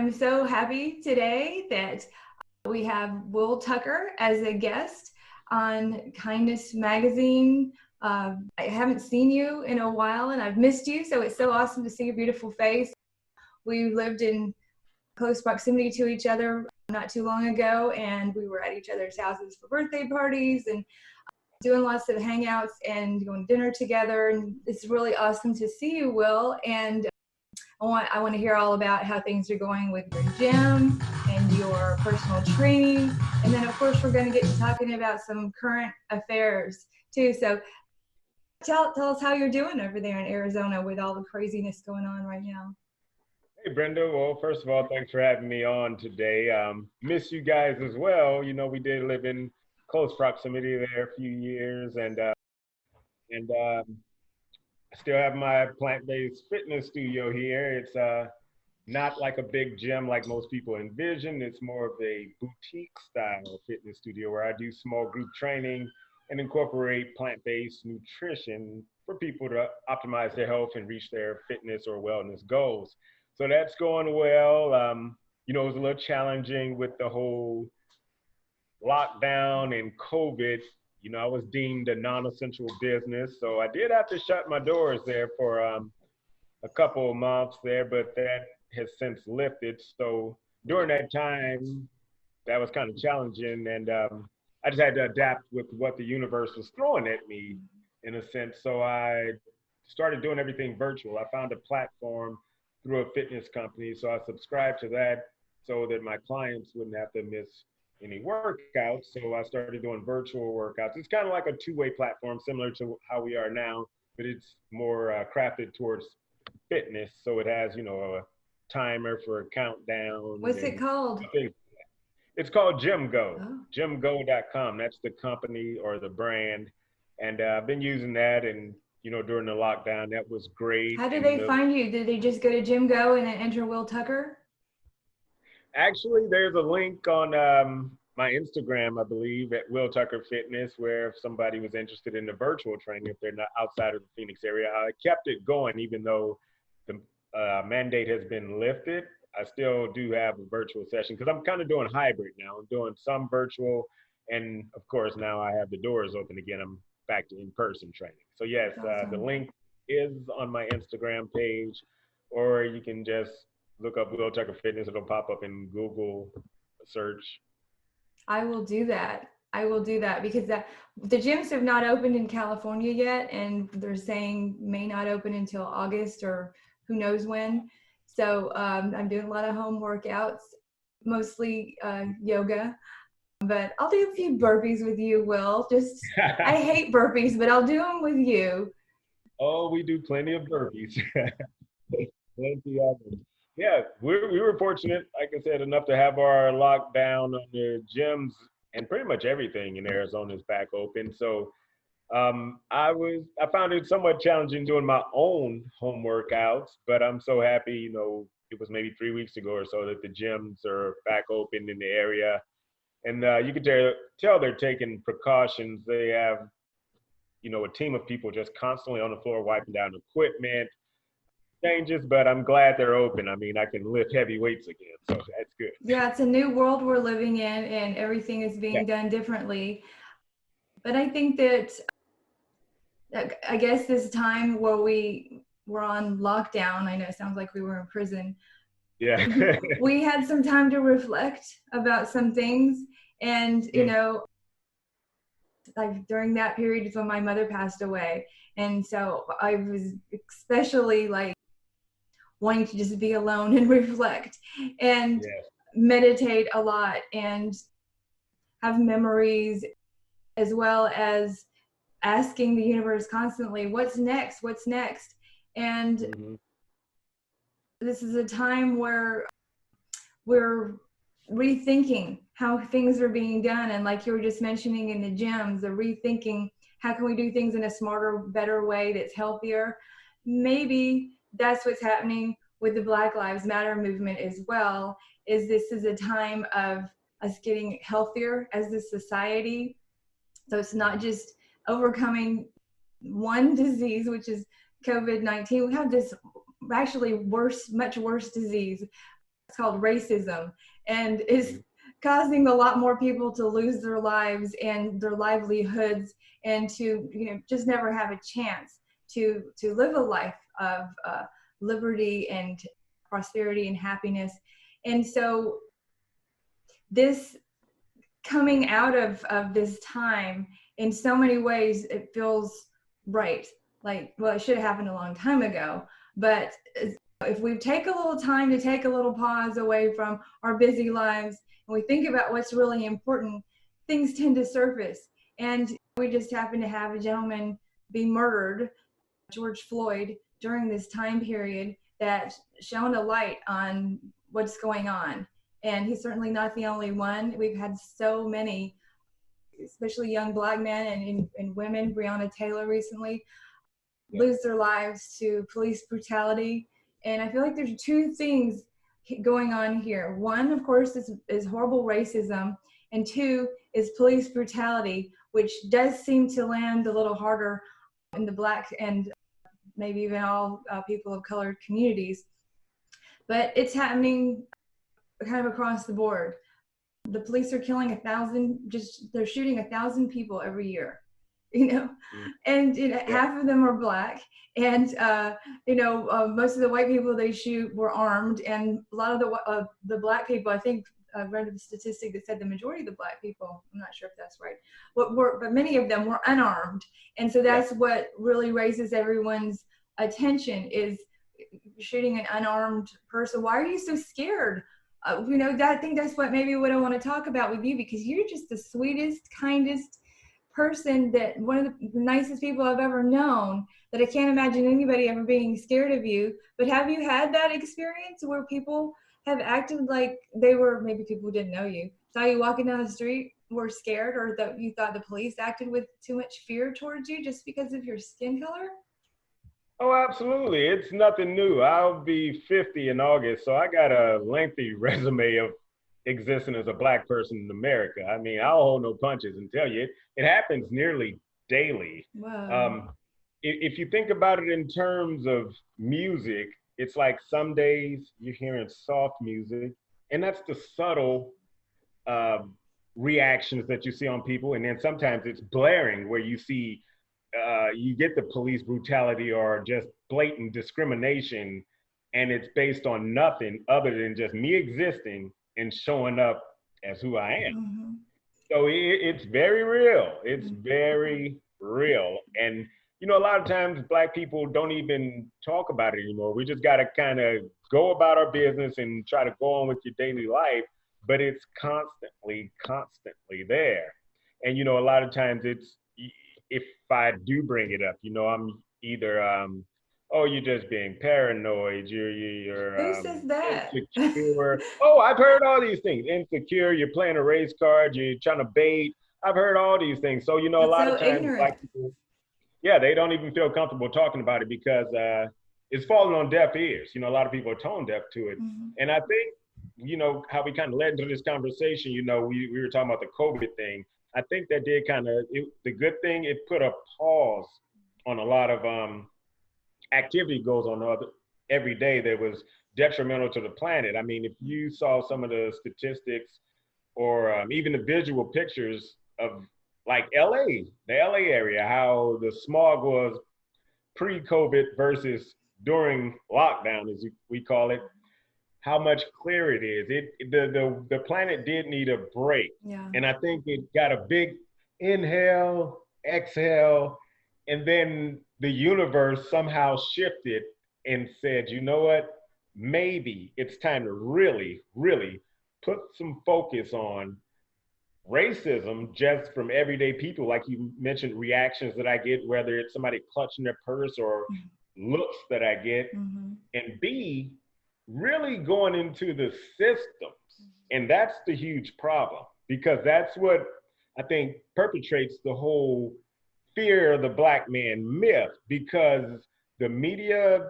I'm so happy today that we have Will Tucker as a guest on Kindness Magazine. I haven't seen you in a while and I've missed you, so it's so awesome to see your beautiful face. We lived in close proximity to each other not too long ago, and we were at each other's houses for birthday parties and doing lots of hangouts and going to dinner together. And it's really awesome to see you, Will. And I want to hear all about how things are going with your gym and your personal training. And then, of course, we're going to get to talking about some current affairs, too. So tell us how you're doing over there in Arizona with all the craziness going on right now. Hey, Brenda. Well, first of all, thanks for having me on today. Miss you guys as well. You know, we did live in close proximity there a few years, and I still have my plant-based fitness studio here. It's not like a big gym like most people envision. It's more of a boutique style fitness studio where I do small group training and incorporate plant-based nutrition for people to optimize their health and reach their fitness or wellness goals. So that's going well. You know, it was a little challenging with the whole lockdown and COVID. You know, I was deemed a non-essential business, so I did have to shut my doors there for a couple of months there, but that has since lifted. So during that time, that was kind of challenging, and I just had to adapt with what the universe was throwing at me, in a sense. So I started doing everything virtual. I found a platform through a fitness company, so I subscribed to that so that my clients wouldn't have to miss any workouts. So I started doing virtual workouts. It's kind of like a two-way platform, similar to how we are now, but it's more crafted towards fitness. So it has, you know, a timer for a countdown. What's it called? It's called GymGo, Oh. gymgo.com. That's the company or the brand. And I've been using that, and, you know, during the lockdown, that was great. How did they find you? Did they just go to GymGo and then enter Will Tucker? Actually, there's a link on my Instagram, I believe, at Will Tucker Fitness, where if somebody was interested in the virtual training, if they're not outside of the Phoenix area, I kept it going, even though the mandate has been lifted. I still do have a virtual session because I'm kind of doing hybrid now. I'm doing some virtual, and of course, now I have the doors open again. I'm back to in-person training. So yes, the link is on my Instagram page, or you can just look up Will Tucker Fitness. It'll pop up in Google search. I will do that. I will do that because the gyms have not opened in California yet, and they're saying may not open until August or who knows when. So I'm doing a lot of home workouts, mostly yoga, but I'll do a few burpees with you, Will. I hate burpees, but I'll do them with you. Oh, we do plenty of burpees. Plenty of them. Yeah, we were fortunate, like I said, enough to have our lockdown on the gyms, and pretty much everything in Arizona is back open. So I found it somewhat challenging doing my own home workouts, but I'm so happy, you know, it was maybe 3 weeks ago or so that the gyms are back open in the area. And you can tell they're taking precautions. They have, you know, a team of people just constantly on the floor wiping down equipment. Changes, but I'm glad they're open. I mean, I can lift heavy weights again, so that's good. Yeah, it's a new world we're living in, and everything is being done differently. But I think that, I guess this time where we were on lockdown, I know it sounds like we were in prison. Yeah. We had some time to reflect about some things, and you know, like during that period is when my mother passed away, and so I was especially like wanting to just be alone and reflect and meditate a lot and have memories, as well as asking the universe constantly, what's next? What's next? And this is a time where we're rethinking how things are being done. And like you were just mentioning in the gyms, the rethinking, how can we do things in a smarter, better way that's healthier? Maybe that's what's happening with the Black Lives Matter movement as well, is this is a time of us getting healthier as a society. So it's not just overcoming one disease, which is COVID-19. We have this actually much worse disease It's called racism, and is causing a lot more people to lose their lives and their livelihoods, and to just never have a chance to live a life of liberty and prosperity and happiness. And so this coming out of this time, in so many ways, it feels right. Like, well, it should have happened a long time ago. But if we take a little time to take a little pause away from our busy lives and we think about what's really important, things tend to surface. And we just happen to have a gentleman be murdered, George Floyd, during this time period that shone a light on what's going on. And he's certainly not the only one. We've had so many, especially young Black men and women, Breonna Taylor recently, lose their lives to police brutality. And I feel like there's two things going on here. One, of course, is horrible racism. And two is police brutality, which does seem to land a little harder in the Black and maybe even all people of color communities. But it's happening kind of across the board. The police are killing 1,000, they're shooting 1,000 people every year, and half of them are Black, and most of the white people they shoot were armed, and a lot of the Black people, I think I read a statistic that said the majority of the Black people, I'm not sure if that's right, but many of them were unarmed. And so that's what really raises everyone's attention, is shooting an unarmed person. Why are you so scared? I think that's what I want to talk about with you, because you're just the sweetest, kindest person, that one of the nicest people I've ever known, that I can't imagine anybody ever being scared of you. But have you had that experience where people have acted like they were, maybe people who didn't know you, saw you walking down the street, were scared, or that you thought the police acted with too much fear towards you just because of your skin color? Oh, absolutely. It's nothing new. I'll be 50 in August, so I got a lengthy resume of existing as a Black person in America. I mean, I'll hold no punches and tell you, it happens nearly daily. Wow. If you think about it in terms of music, it's like some days you're hearing soft music, and that's the subtle reactions that you see on people. And then sometimes it's blaring, where you see you get the police brutality or just blatant discrimination, and it's based on nothing other than just me existing and showing up as who I am. Mm-hmm. So it's very real. It's very real. And, a lot of times Black people don't even talk about it anymore. We just got to kind of go about our business and try to go on with your daily life, but it's constantly there. And, a lot of times it's, if I do bring it up, I'm either, oh, you're just being paranoid, you're Who says that? Insecure. Oh, I've heard all these things. Insecure, you're playing a race card, you're trying to bait. I've heard all these things. So, a lot of times, Black people, they don't even feel comfortable talking about it, because it's falling on deaf ears. A lot of people are tone deaf to it. Mm-hmm. And I think, how we kind of led into this conversation, we were talking about the COVID thing. I think that did the good thing, it put a pause on a lot of activity goes on every day that was detrimental to the planet. I mean, if you saw some of the statistics or even the visual pictures of like LA, the LA area, how the smog was pre-COVID versus during lockdown, as we call it, how much clearer it is. The planet did need a break. Yeah. And I think it got a big inhale, exhale, and then the universe somehow shifted and said, you know what, maybe it's time to really, really put some focus on racism just from everyday people. Like you mentioned, reactions that I get, whether it's somebody clutching their purse or looks that I get, and B, really going into the systems. And that's the huge problem, because that's what I think perpetrates the whole fear of the Black man myth, because the media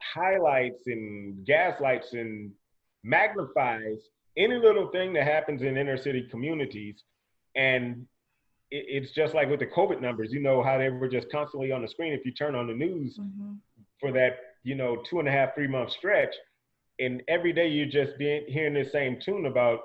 highlights and gaslights and magnifies any little thing that happens in inner city communities. And it's just like with the COVID numbers, how they were just constantly on the screen. If you turn on the news for that, 2.5, 3 month stretch, and every day you're just hearing the same tune about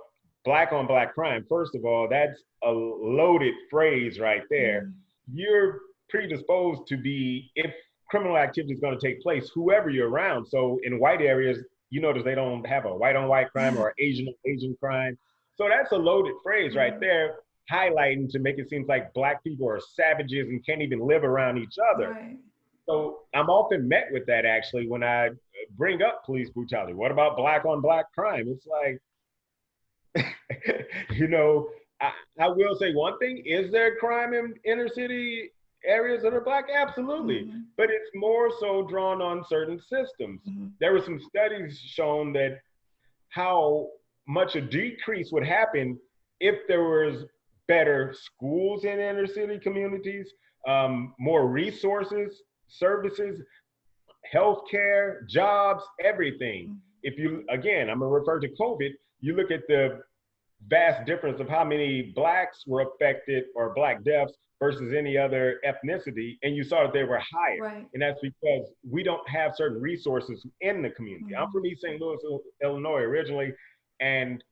black on black crime. First of all, that's a loaded phrase right there. Mm. You're predisposed to be, if criminal activity is going to take place, whoever you're around. So in white areas, you notice they don't have a white on white crime or Asian on Asian crime. So that's a loaded phrase right there, highlighting to make it seem like black people are savages and can't even live around each other. Right. So I'm often met with that actually when I bring up police brutality. What about black on black crime? It's like, you know, I will say one thing: is there crime in inner city areas that are black? Absolutely, Mm-hmm. but it's more so drawn on certain systems. Mm-hmm. There were some studies shown that how much a decrease would happen if there was better schools in inner city communities, more resources, services, healthcare, jobs, everything. Mm-hmm. If you, again, I'm gonna refer to COVID, you look at the vast difference of how many blacks were affected or black deaths versus any other ethnicity, and you saw that they were higher. Right. And that's because we don't have certain resources in the community. Mm-hmm. I'm from East St. Louis, Illinois originally, and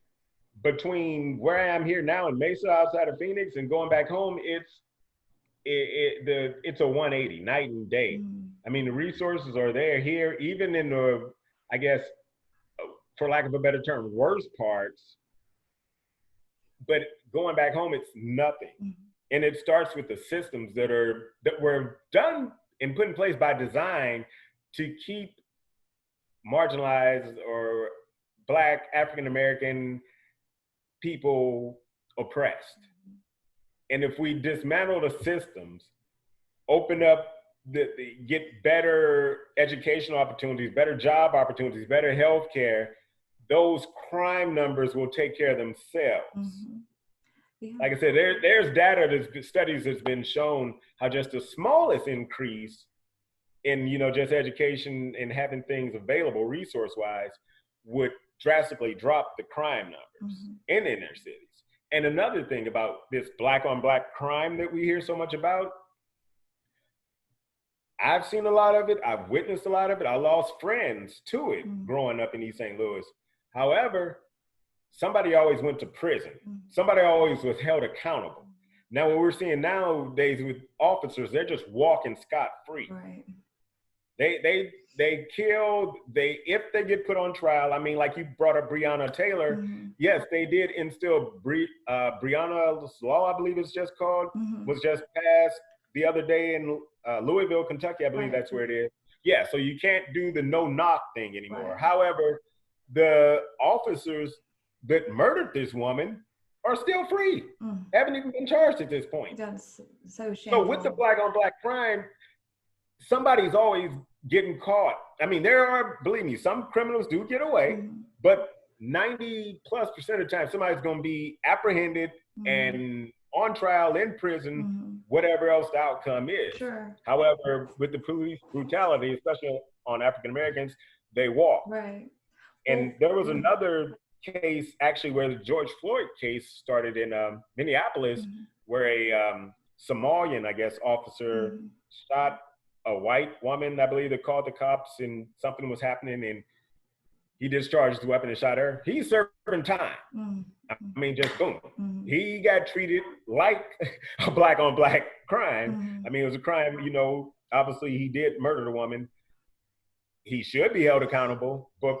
between where I am here now in Mesa outside of Phoenix and going back home, it's a 180, night and day. Mm-hmm. I mean, the resources are there here, even in the, I guess, for lack of a better term, worst parts. But going back home, it's nothing. Mm-hmm. And it starts with the systems that were done and put in place by design to keep marginalized or black African American people oppressed. Mm-hmm. And if we dismantle the systems, open up get better educational opportunities, better job opportunities, better health care, those crime numbers will take care of themselves. Mm-hmm. Yeah. Like I said, there's data, studies that's been shown how just the smallest increase in, just education and having things available resource-wise would drastically drop the crime numbers mm-hmm. in inner cities. And another thing about this black on black crime that we hear so much about, I've seen a lot of it. I've witnessed a lot of it. I lost friends to it mm-hmm. growing up in East St. Louis. However, somebody always went to prison. Mm-hmm. Somebody always was held accountable. Now, what we're seeing nowadays with officers, they're just walking scot-free. Right. They killed, if they get put on trial, I mean, like you brought up Breonna Taylor, mm-hmm. yes, they did instill Breonna's Law, I believe it's just called, mm-hmm. was just passed the other day in Louisville, Kentucky, I believe right. that's where it is. Yeah, so you can't do the no-knock thing anymore. Right. However, the officers that murdered this woman are still free, haven't even been charged at this point. That's so shameful. So with the black on black crime, somebody's always getting caught. I mean, there are, believe me, some criminals do get away, but 90+% of the time, somebody's going to be apprehended and on trial in prison, whatever else the outcome is. Sure. However, with the police brutality, especially on African Americans, they walk. Right. And there was another case actually where the George Floyd case started in Minneapolis, where a Somalian, I guess, officer shot a white woman. I believe they called the cops and something was happening and he discharged the weapon and shot her. He's serving time. I mean, just boom. He got treated like a black on black crime. I mean, it was a crime, obviously he did murder the woman. He should be held accountable, but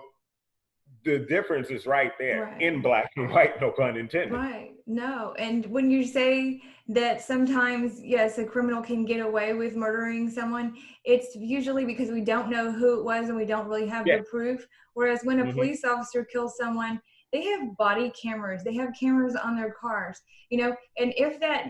the difference is right there in black and white, no pun intended. Right. No. And when you say that sometimes, yes, a criminal can get away with murdering someone, it's usually because we don't know who it was and we don't really have the proof. Whereas when a police officer kills someone, they have body cameras. They have cameras on their cars, and if that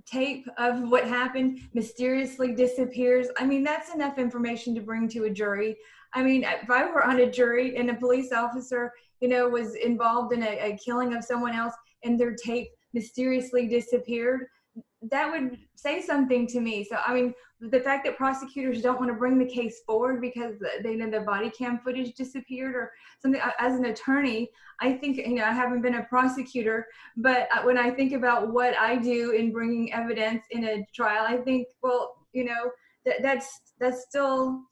tape of what happened mysteriously disappears, I mean, that's enough information to bring to a jury. I mean, if I were on a jury and a police officer, was involved in a killing of someone else and their tape mysteriously disappeared, that would say something to me. So, I mean, the fact that prosecutors don't want to bring the case forward because they know the body cam footage disappeared or something, as an attorney, I think, I haven't been a prosecutor, but when I think about what I do in bringing evidence in a trial, I think, well, that's still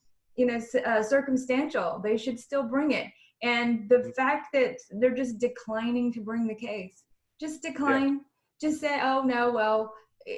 circumstantial. They should still bring it. And the fact that they're just declining to bring the case, just decline, just say, oh no, well,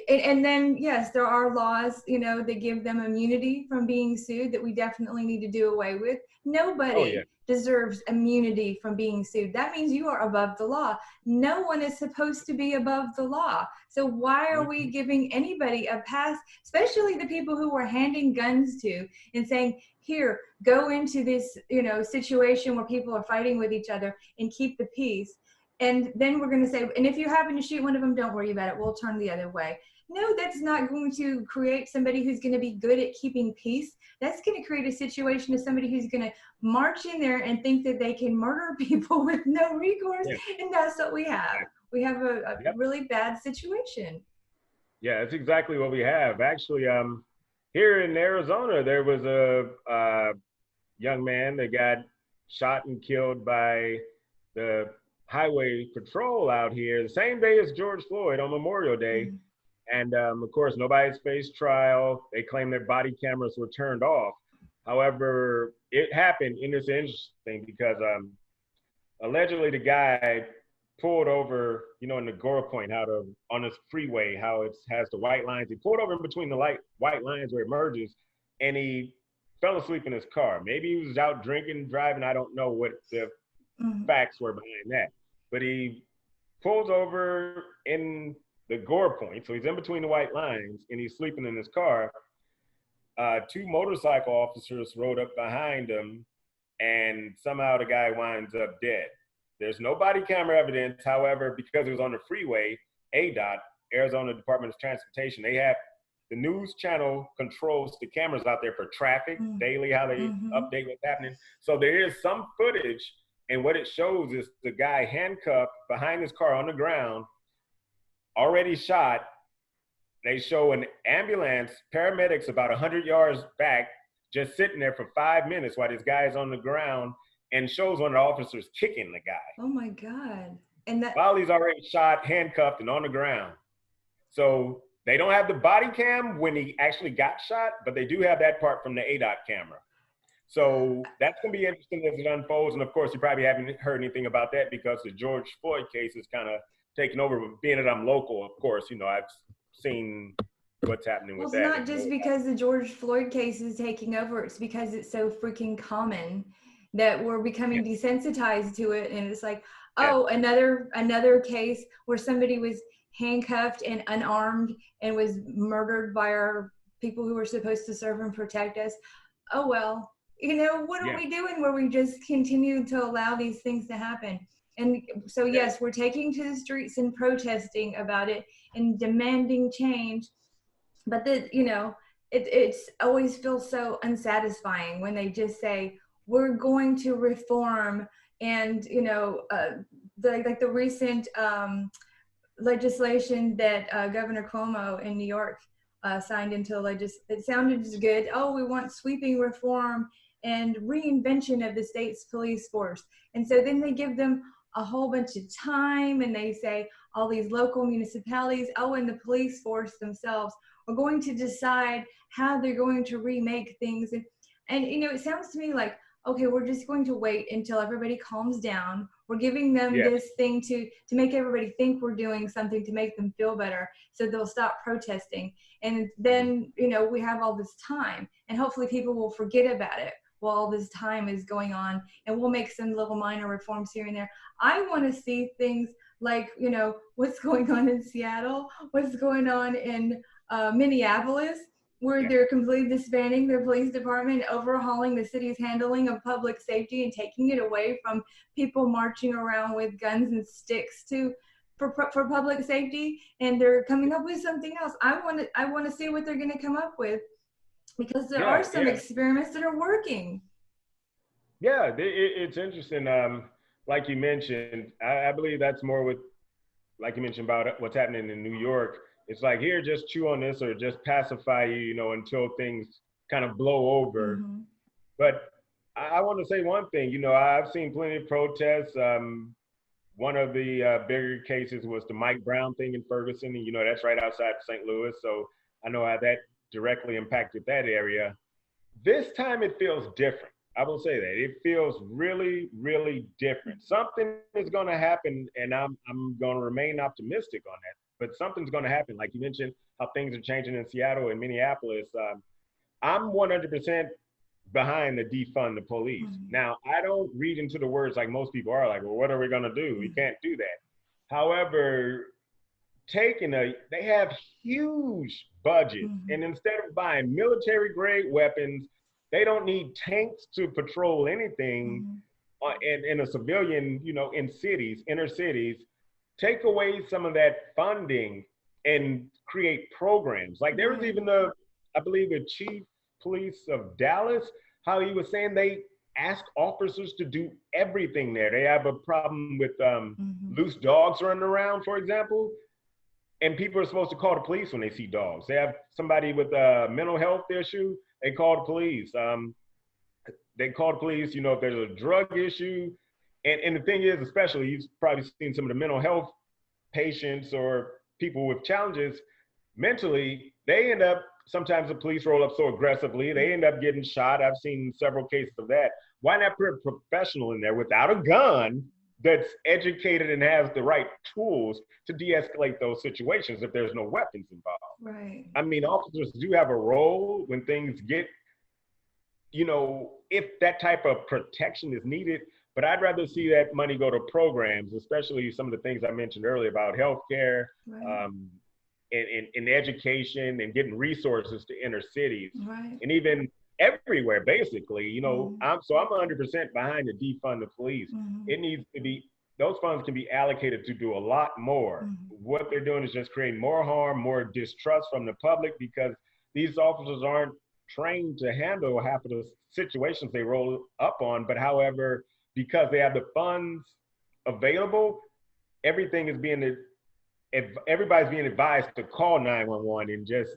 and then yes, there are laws, that give them immunity from being sued that we definitely need to do away with. Nobody deserves immunity from being sued. That means you are above the law. No one is supposed to be above the law. So why are we giving anybody a pass, especially the people who we're handing guns to and saying, here, go into this, situation where people are fighting with each other and keep the peace. And then we're going to say, and if you happen to shoot one of them, don't worry about it. We'll turn the other way. No, that's not going to create somebody who's going to be good at keeping peace. That's going to create a situation of somebody who's going to march in there and think that they can murder people with no recourse. And that's what we have. We have a really bad situation. Yeah, that's exactly what we have. Actually, here in Arizona, there was a young man that got shot and killed by the highway patrol out here the same day as George Floyd on Memorial Day. And of course, nobody's faced trial. They claim their body cameras were turned off. However, it happened, and it's interesting because allegedly the guy pulled over, in the Gore Point, on this freeway, how it has the white lines. He pulled over in between the white lines where it merges, and he fell asleep in his car. Maybe he was out drinking, driving. I don't know what the facts were behind that. But he pulls over in the Gore Point, so he's in between the white lines, and he's sleeping in his car. Two motorcycle officers rode up behind him, and somehow the guy winds up dead. There's no body camera evidence. However, because it was on the freeway, ADOT, Arizona Department of Transportation, they have the news channel controls the cameras out there for traffic daily, how they update what's happening. So there is some footage, and what it shows is the guy handcuffed behind his car on the ground, already shot. They show an ambulance, paramedics about 100 yards back, just sitting there for 5 minutes while this guy is on the ground, and shows one of the officers kicking the guy. Oh my God. And that while he's already shot, handcuffed, and on the ground. So they don't have the body cam when he actually got shot, but they do have that part from the ADOT camera. So that's going to be interesting as it unfolds. And of course, you probably haven't heard anything about that because the George Floyd case is kind of taken over. Being that I'm local, of course, I've seen what's happening with that. It's not just because the George Floyd case is taking over. It's because it's so freaking common that we're becoming desensitized to it. And it's like, oh, another case where somebody was handcuffed and unarmed and was murdered by our people who were supposed to serve and protect us. Oh, well, what are we doing where we just continue to allow these things to happen? And so, yes, we're taking to the streets and protesting about it and demanding change. But it's always feels so unsatisfying when they just say, we're going to reform. And, the recent legislation that Governor Cuomo in New York signed into it sounded good. Oh, we want sweeping reform and reinvention of the state's police force. And so then they give them a whole bunch of time and they say all these local municipalities, and the police force themselves are going to decide how they're going to remake things. And it sounds to me like, okay, we're just going to wait until everybody calms down. We're giving them this thing to make everybody think we're doing something to make them feel better so they'll stop protesting. And then, we have all this time and hopefully people will forget about it while all this time is going on, and we'll make some little minor reforms here and there. I want to see things like, what's going on in Seattle, what's going on in Minneapolis, where they're completely disbanding their police department, overhauling the city's handling of public safety and taking it away from people marching around with guns and sticks for public safety. And they're coming up with something else. I want to see what they're going to come up with, because there are some experiments that are working. Yeah, it's interesting. Like you mentioned, I believe that's more with, like you mentioned about what's happening in New York. It's like, here, just chew on this or just pacify you, until things kind of blow over. But I want to say one thing, I've seen plenty of protests. One of the bigger cases was the Mike Brown thing in Ferguson. And, that's right outside St. Louis. So I know how that directly impacted that area. This time it feels different. I will say that it feels really, really different. Something is going to happen, and I'm going to remain optimistic on that. But something's going to happen, like you mentioned, how things are changing in Seattle and Minneapolis. I'm 100% behind the defund the police. Mm-hmm. Now, I don't read into the words like most people are, like, well, what are we going to do? We can't do that. However, they have huge budgets, and instead of buying military grade weapons, they don't need tanks to patrol anything in a civilian, in cities, inner cities. Take away some of that funding and create programs. Like there was even I believe the chief police of Dallas, how he was saying they ask officers to do everything there. They have a problem with loose dogs running around, for example. And people are supposed to call the police when they see dogs. They have somebody with a mental health issue, they call the police. They call the police, if there's a drug issue. And the thing is, especially, you've probably seen some of the mental health patients or people with challenges mentally, they end up, sometimes the police roll up so aggressively, they end up getting shot. I've seen several cases of that. Why not put a professional in there without a gun that's educated and has the right tools to de-escalate those situations if there's no weapons involved? Right. I mean, officers do have a role when things get, if that type of protection is needed, but I'd rather see that money go to programs, especially some of the things I mentioned earlier about healthcare, and education, and getting resources to inner cities, and even everywhere, basically. I'm 100% behind the defund the police. It needs to be, those funds can be allocated to do a lot more. What they're doing is just creating more harm, more distrust from the public, because these officers aren't trained to handle half of the situations they roll up on. But however, because they have the funds available, everybody's being advised to call 911 and just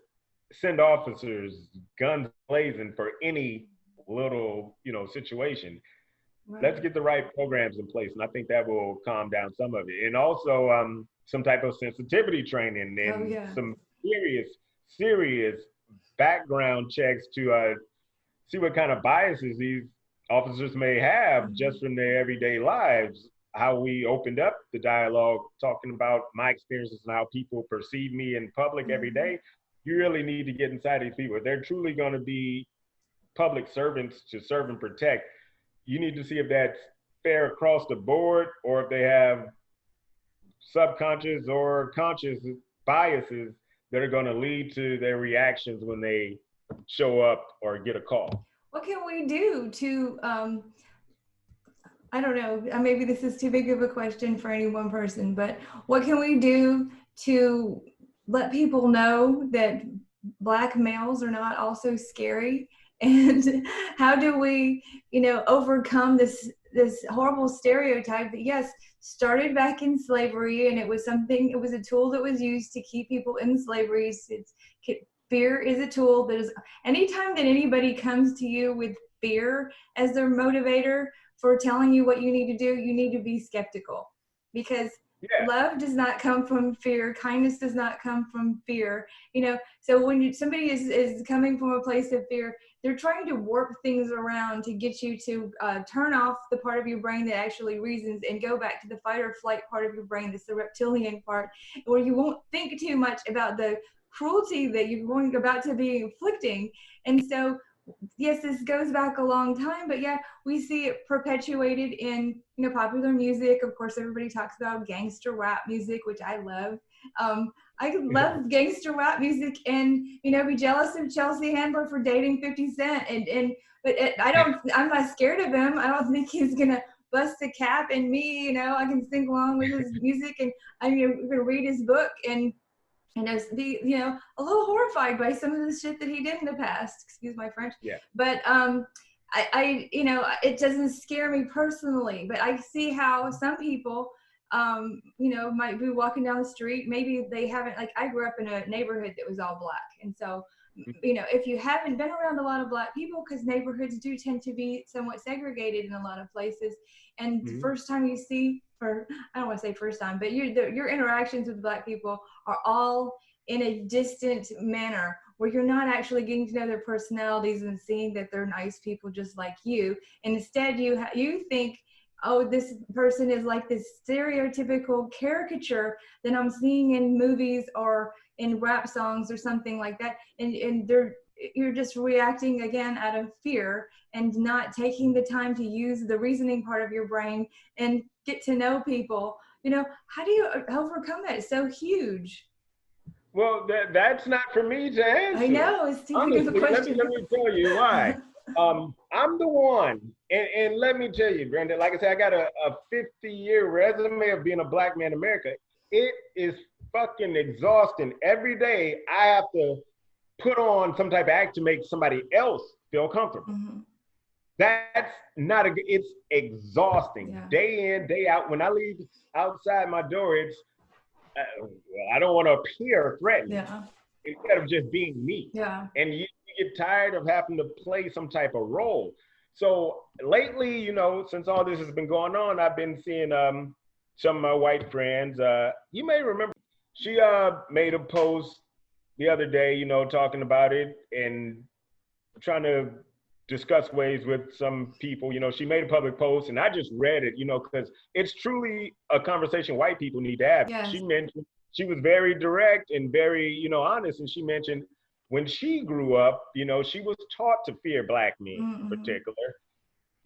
send officers guns blazing for any little, situation. Let's get the right programs in place, and I think that will calm down some of it. And also some type of sensitivity training and some serious background checks to see what kind of biases these officers may have just from their everyday lives. How we opened up the dialogue talking about my experiences and how people perceive me in public every day. You really need to get inside these people. If they're truly going to be public servants to serve and protect, you need to see if that's fair across the board, or if they have subconscious or conscious biases that are going to lead to their reactions when they show up or get a call. What can we do to, I don't know, maybe this is too big of a question for any one person, but what can we do to let people know that Black males are not also scary? And how do we, overcome this horrible stereotype that, yes, started back in slavery, and it was a tool that was used to keep people in slavery. Fear is a tool that is, anytime that anybody comes to you with fear as their motivator for telling you what you need to do, you need to be skeptical, because love does not come from fear. Kindness does not come from fear. So when somebody is coming from a place of fear, they're trying to warp things around to get you to turn off the part of your brain that actually reasons and go back to the fight or flight part of your brain. That's the reptilian part, where you won't think too much about the cruelty that you're about to be inflicting. And so, yes, this goes back a long time, but we see it perpetuated in, popular music. Of course, everybody talks about gangster rap music, which I love. I love gangster rap music and, be jealous of Chelsea Handler for dating 50 Cent. I'm not scared of him. I don't think he's going to bust a cap in me. I can sing along with his music, and I'm going to read his book and be, a little horrified by some of the shit that he did in the past. Excuse my French. Yeah. But it doesn't scare me personally, but I see how some people, might be walking down the street. Maybe they haven't, I grew up in a neighborhood that was all Black. And so, if you haven't been around a lot of Black people, because neighborhoods do tend to be somewhat segregated in a lot of places. And the first time you see, I don't want to say first time, but your interactions with Black people are all in a distant manner, where you're not actually getting to know their personalities and seeing that they're nice people just like you. And instead you think, oh, this person is like this stereotypical caricature that I'm seeing in movies or in rap songs or something like that. And you're just reacting again out of fear and not taking the time to use the reasoning part of your brain and get to know people. How do you overcome that? It's so huge. Well, that's not for me to answer. I know, it's too big of a Honestly, question. let me tell you why. I'm the one, and let me tell you, Brenda, like I said, I got a 50-year resume of being a Black man in America. It is fucking exhausting. Every day I have to put on some type of act to make somebody else feel comfortable. Mm-hmm. That's not it's exhausting. Yeah. Day in, day out. When I leave outside my door, it's, I don't want to appear threatening. Yeah. Instead of just being me. Yeah. And you get tired of having to play some type of role. So lately, since all this has been going on, I've been seeing some of my white friends. You may remember, she made a post the other day, talking about it and trying to discuss ways with some people. She made a public post and I just read it, because it's truly a conversation white people need to have. Yes. She was very direct and very, honest. And she mentioned when she grew up, she was taught to fear Black men in particular.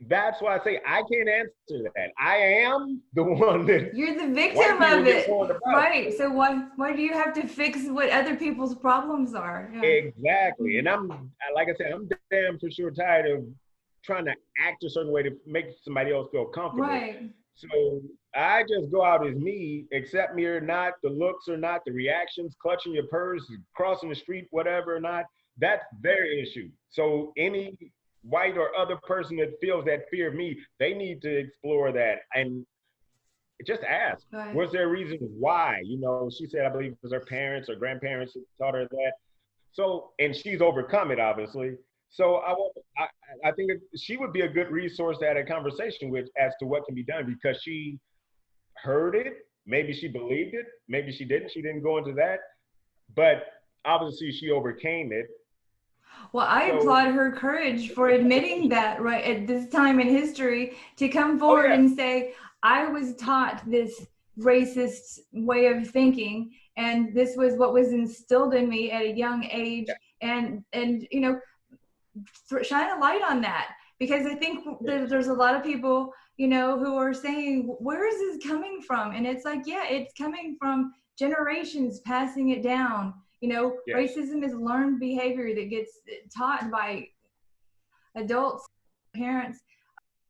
That's why I say I can't answer that. I am the one that you're the victim of it, right? So why do you have to fix what other people's problems are? Yeah. Exactly. And I'm, like I said, I'm damn for sure tired of trying to act a certain way to make somebody else feel comfortable. Right. So I just go out as me, accept me or not, the looks or not, the reactions, clutching your purse, crossing the street, whatever or not. That's their issue. So any white or other person that feels that fear of me, they need to explore that and just ask. Right. Was there a reason why? She said, I believe it was her parents or grandparents who taught her that. So, and she's overcome it, obviously. So I think she would be a good resource to have a conversation with as to what can be done, because she heard it. Maybe she believed it. Maybe she didn't. She didn't go into that. But obviously she overcame it. Well, I applaud her courage for admitting that right at this time in history, to come forward and say, I was taught this racist way of thinking, and this was what was instilled in me at a young age. And shine a light on that, because I think there's a lot of people, who are saying, where is this coming from? And it's like, it's coming from generations passing it down. Racism is learned behavior that gets taught by adults, parents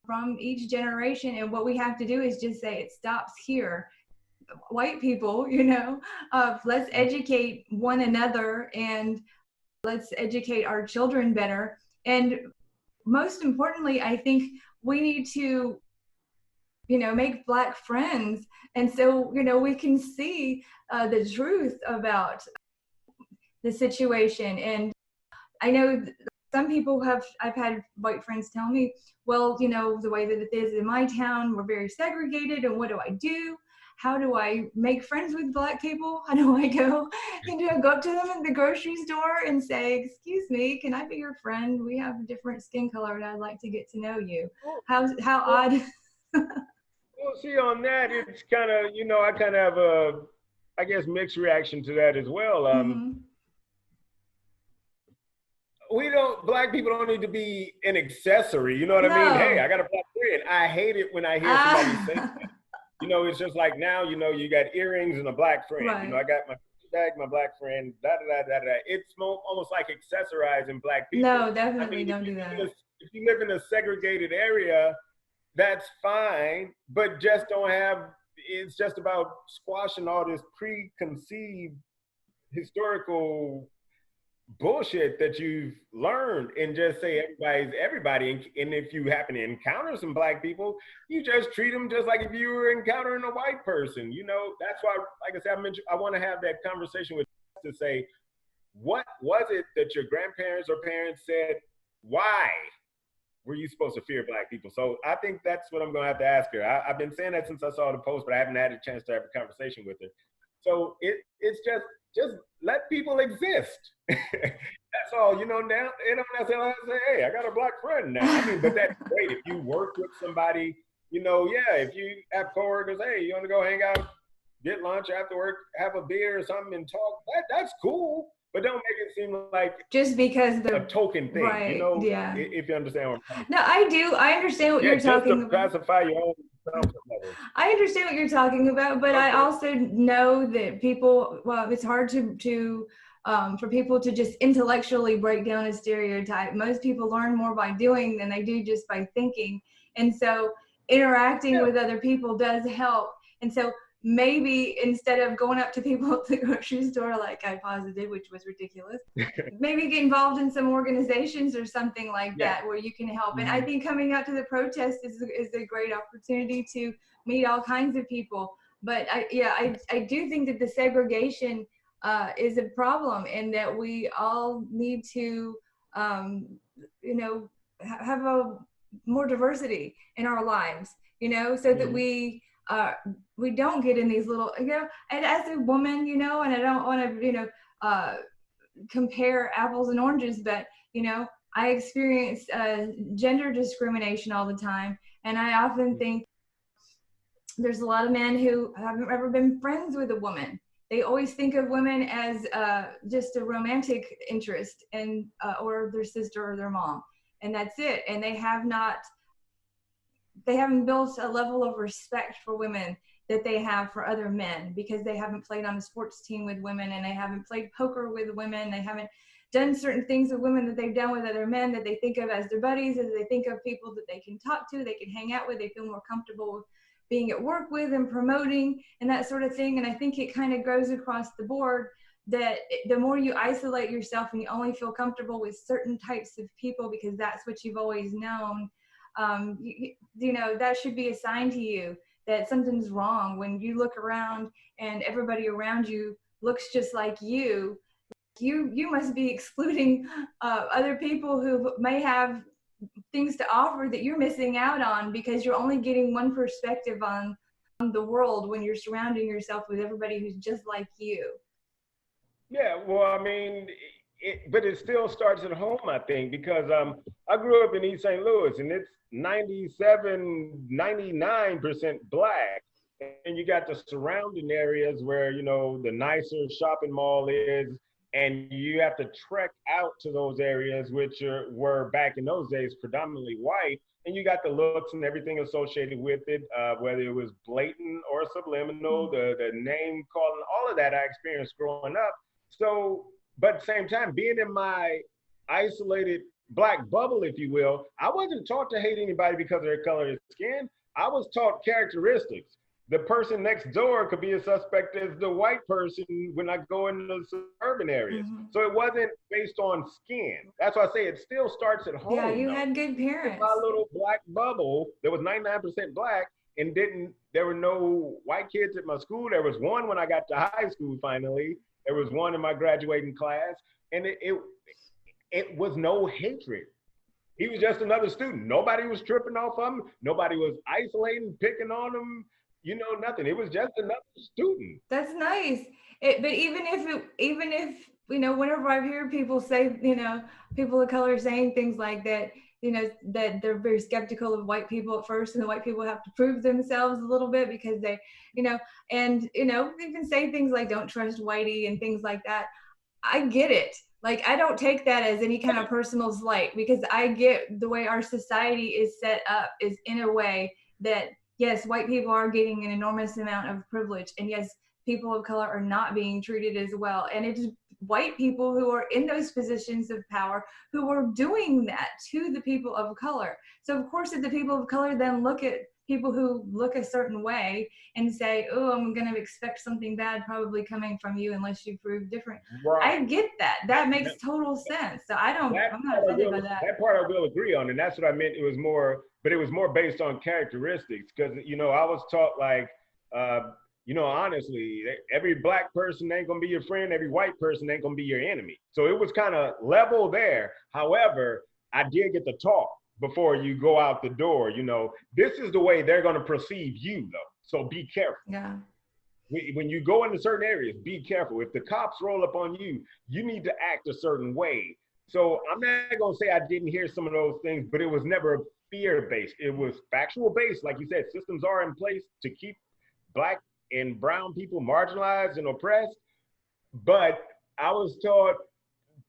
from each generation. And what we have to do is just say it stops here. White people, let's educate one another and let's educate our children better. And most importantly, I think we need to, make Black friends. And so, we can see the truth about the situation. And I know some people I've had white friends tell me, well, the way that it is in my town, we're very segregated. And what do I do? How do I make friends with Black people? How do I go? Go up to them in the grocery store and say, excuse me, can I be your friend? We have a different skin color and I'd like to get to know you. How odd. Well, see, on that, it's kind of, I kind of have a, I guess, mixed reaction to that as well. Black people don't need to be an accessory. You know what I mean? Hey, I got a Black friend. I hate it when I hear somebody say that. It's just like now, you got earrings and a Black friend. Right. I got my bag, my Black friend, da-da-da-da-da. It's almost like accessorizing Black people. No, definitely don't do that. If you live in a segregated area, that's fine, but just don't have, it's just about squashing all this preconceived historical bullshit that you've learned and just say everybody's everybody. And if you happen to encounter some Black people, you just treat them just like if you were encountering a white person. That's why, like I said, I want to have that conversation with to say, what was it that your grandparents or parents said? Why were you supposed to fear Black people? So I think that's what I'm going to have to ask her. I've been saying that since I saw the post, but I haven't had a chance to have a conversation with her. So it's just let people exist. That's all, you know. Now they don't necessarily have to say, hey, I got a black friend now. I mean, but that's great if you work with somebody, you know. Yeah, if you have coworkers, hey, you want to go hang out, get lunch after work, have a beer or something and talk, that's cool. But don't make it seem like just because a they're token thing, right. you know, Yeah. if you understand what I'm saying. No, I do. I understand what you're Just talking to about. pacify your own comfort level. I understand what you're talking about, but I also know that people, well, it's hard for people to just intellectually break down a stereotype. Most people learn more by doing than they do just by thinking. And so interacting with other people does help. And so maybe instead of going up to people at the grocery store like I posited, which was ridiculous, maybe get involved in some organizations or something like that where you can help. And I think coming out to the protest is a great opportunity to meet all kinds of people. But I do think that the segregation is a problem, and that we all need to, have a more diversity in our lives, so that we don't get in these little, and as a woman, and I don't want to, compare apples and oranges, but, I experience gender discrimination all the time. And I often think there's a lot of men who haven't ever been friends with a woman. They always think of women as just a romantic interest, and or their sister or their mom, and that's it. And they haven't built a level of respect for women that they have for other men, because they haven't played on a sports team with women, and they haven't played poker with women. They haven't done certain things with women that they've done with other men that they think of as their buddies, as they think of people that they can talk to, they can hang out with, they feel more comfortable with being at work with and promoting and that sort of thing. And I think it kind of goes across the board that the more you isolate yourself and you only feel comfortable with certain types of people because that's what you've always known, that should be a sign to you that something's wrong. When you look around and everybody around you looks just like you must be excluding other people who may have things to offer that you're missing out on, because you're only getting one perspective on the world when you're surrounding yourself with everybody who's just like you. Yeah, well, I mean, but it still starts at home, I think, because I grew up in East St. Louis, and it's 99% Black. And you got the surrounding areas where, the nicer shopping mall is, and you have to trek out to those areas, which were back in those days predominantly white, and you got the looks and everything associated with it, whether it was blatant or subliminal, the name calling, all of that I experienced growing up. So, but at the same time, being in my isolated Black bubble, if you will, I wasn't taught to hate anybody because of their color of skin. I was taught characteristics. The person next door could be a suspect as the white person when I go into the suburban areas. So it wasn't based on skin. That's why I say it still starts at home. Yeah, you had good parents. My little Black bubble, there was 99% Black, and there were no white kids at my school. There was one when I got to high school finally. There was one in my graduating class, and it was no hatred. He was just another student. Nobody was tripping off of him. Nobody was isolating, picking on him. Nothing. It was just another student. That's nice. But even if whenever I hear people say, people of color saying things like that, that they're very skeptical of white people at first, and the white people have to prove themselves a little bit because they, even say things like "don't trust whitey" and things like that. I get it. Like, I don't take that as any kind of personal slight, because I get the way our society is set up is in a way that, yes, white people are getting an enormous amount of privilege, and yes, people of color are not being treated as well. And it is white people who are in those positions of power who are doing that to the people of color. So of course, if the people of color then look at people who look a certain way and say, oh, I'm going to expect something bad probably coming from you unless you prove different. Right. I get that. That makes total sense. So I'm not offended by that. That part I will agree on. And that's what I meant. It was more based on characteristics, because, I was taught like, honestly, every Black person ain't going to be your friend. Every white person ain't going to be your enemy. So it was kind of level there. However, I did get to talk before you go out the door. This is the way they're going to perceive you, though. So be careful. Yeah. when you go into certain areas, be careful. If the cops roll up on you, you need to act a certain way. So I'm not going to say I didn't hear some of those things, but it was never fear-based. It was factual-based. Like you said, systems are in place to keep Black and brown people marginalized and oppressed. But I was taught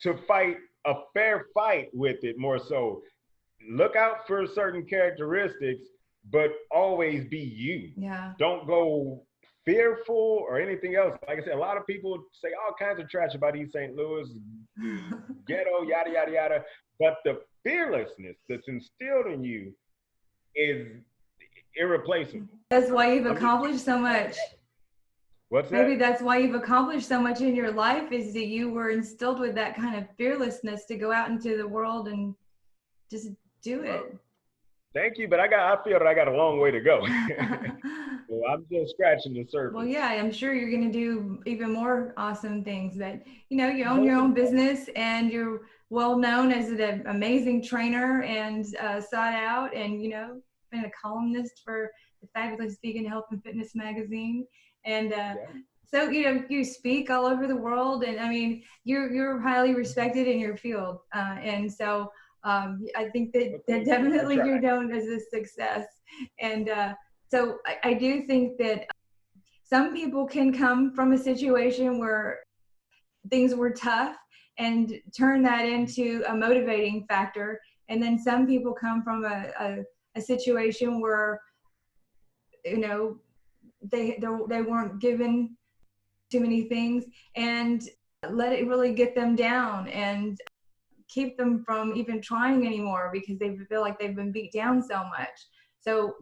to fight a fair fight with it more so. Look out for certain characteristics, but always be you. Yeah. Don't go fearful or anything else. Like I said, a lot of people say all kinds of trash about East St. Louis, ghetto, yada, yada, yada. But the fearlessness that's instilled in you is irreplaceable. That's why you've accomplished so much. What's that? Maybe that's why you've accomplished so much in your life, is that you were instilled with that kind of fearlessness to go out into the world and just do it. Thank you, but I feel that I got a long way to go. Well, I'm just scratching the surface. Well, yeah, I'm sure you're going to do even more awesome things. But you own your own business, and you're well known as an amazing trainer and sought out, and been a columnist for the fabulous Vegan Health and Fitness magazine. And so you speak all over the world, and I mean you're highly respected in your field, and so I think that definitely you're known as a success. And so I do think that some people can come from a situation where things were tough and turn that into a motivating factor, and then some people come from a situation where they weren't given too many things and let it really get them down and keep them from even trying anymore because they feel like they've been beat down so much. So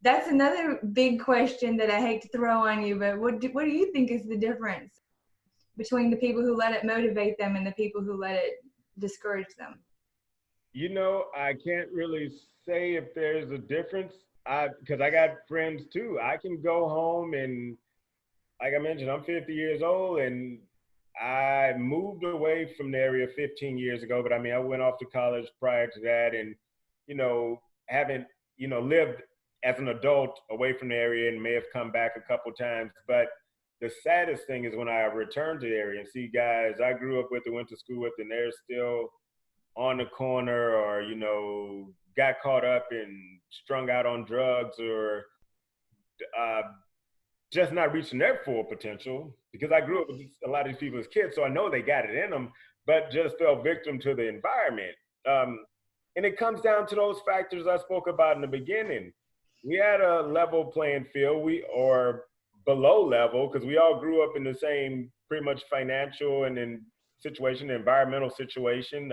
that's another big question that I hate to throw on you, but what do you think is the difference between the people who let it motivate them and the people who let it discourage them? I can't really say if there's a difference. Because I got friends too. I can go home and, like I mentioned, I'm 50 years old, and I moved away from the area 15 years ago. But I mean, I went off to college prior to that, and haven't lived as an adult away from the area, and may have come back a couple times. But the saddest thing is when I return to the area and see guys I grew up with and went to school with, and they're still on the corner, or got caught up and strung out on drugs, or just not reaching their full potential, because I grew up with a lot of these people as kids, so I know they got it in them, but just fell victim to the environment. And it comes down to those factors I spoke about in the beginning. We had a level playing field, or below level, because we all grew up in the same pretty much financial and environmental situation.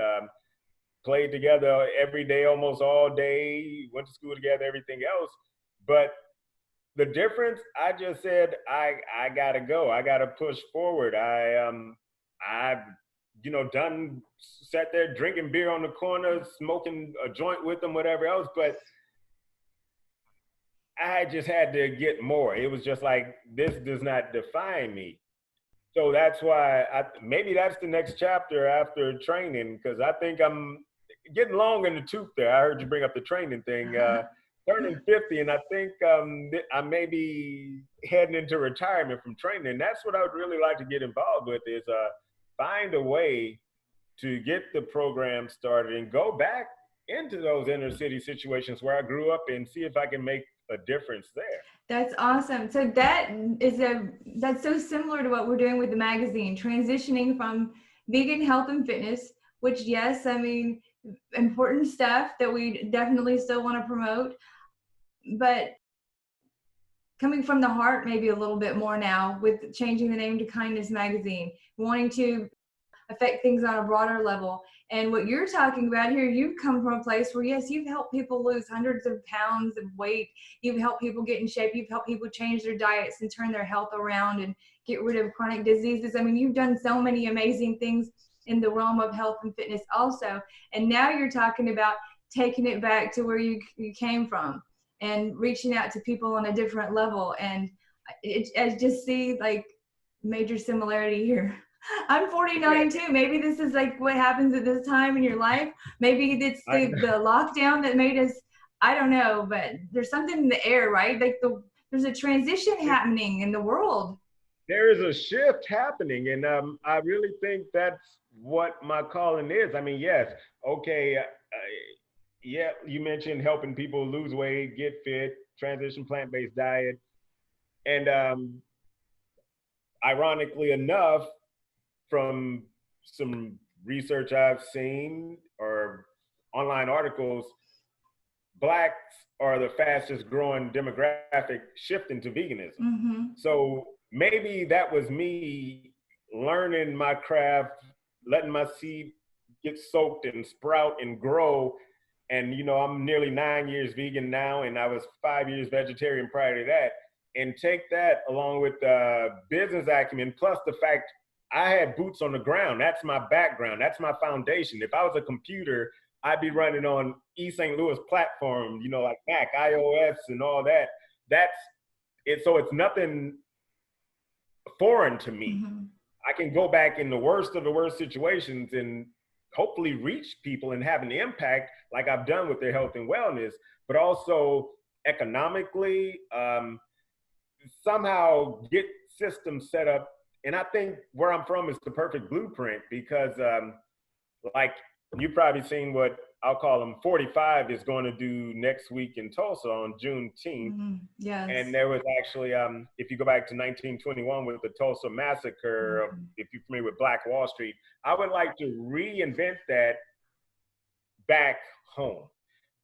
Played together every day, almost all day, went to school together, everything else. But the difference, I just said, I gotta go. I gotta push forward. I've sat there drinking beer on the corner, smoking a joint with them, whatever else. But I just had to get more. It was just like, this does not define me. So that's why maybe that's the next chapter after training, because I think I'm getting long in the tooth there. I heard you bring up the training thing. Turning 50, and I think I may be heading into retirement from training. And that's what I would really like to get involved with, is find a way to get the program started and go back into those inner city situations where I grew up and see if I can make a difference there. That's awesome. So that's so similar to what we're doing with the magazine, transitioning from vegan health and fitness, which, yes, I mean, important stuff that we definitely still want to promote, but coming from the heart maybe a little bit more now with changing the name to Kindness Magazine, wanting to affect things on a broader level. And what you're talking about here, you've come from a place where, yes, you've helped people lose hundreds of pounds of weight. You've helped people get in shape. You've helped people change their diets and turn their health around and get rid of chronic diseases. I mean, you've done so many amazing things in the realm of health and fitness also. And now you're talking about taking it back to where you came from and reaching out to people on a different level. And I just see like major similarity here. I'm 49 too. Maybe this is like what happens at this time in your life. Maybe it's the lockdown that made us, I don't know, but there's something in the air, right? Like there's a transition happening in the world. There is a shift happening, and I really think that's what my calling is. I mean, yes, okay, yeah, you mentioned helping people lose weight, get fit, transition plant-based diet, and ironically enough, from some research I've seen or online articles, Blacks are the fastest growing demographic shifting to veganism. Mm-hmm. So maybe that was me learning my craft, letting my seed get soaked and sprout and grow. And, you know, I'm nearly 9 years vegan now, and I was 5 years vegetarian prior to that. And take that along with business acumen, plus the fact I had boots on the ground. That's my background. That's my foundation. If I was a computer, I'd be running on East St. Louis platform, you know, like Mac, iOS, and all that. That's it. So it's nothing foreign to me. Mm-hmm. I can go back in the worst of the worst situations and hopefully reach people and have an impact like I've done with their health and wellness, but also economically, somehow get systems set up. And I think where I'm from is the perfect blueprint because like you've probably seen what I'll call them 45 is going to do next week in Tulsa on Juneteenth. Mm-hmm. Yes. And there was actually, if you go back to 1921 with the Tulsa Massacre, Mm-hmm. if you're familiar with Black Wall Street, I would like to reinvent that back home.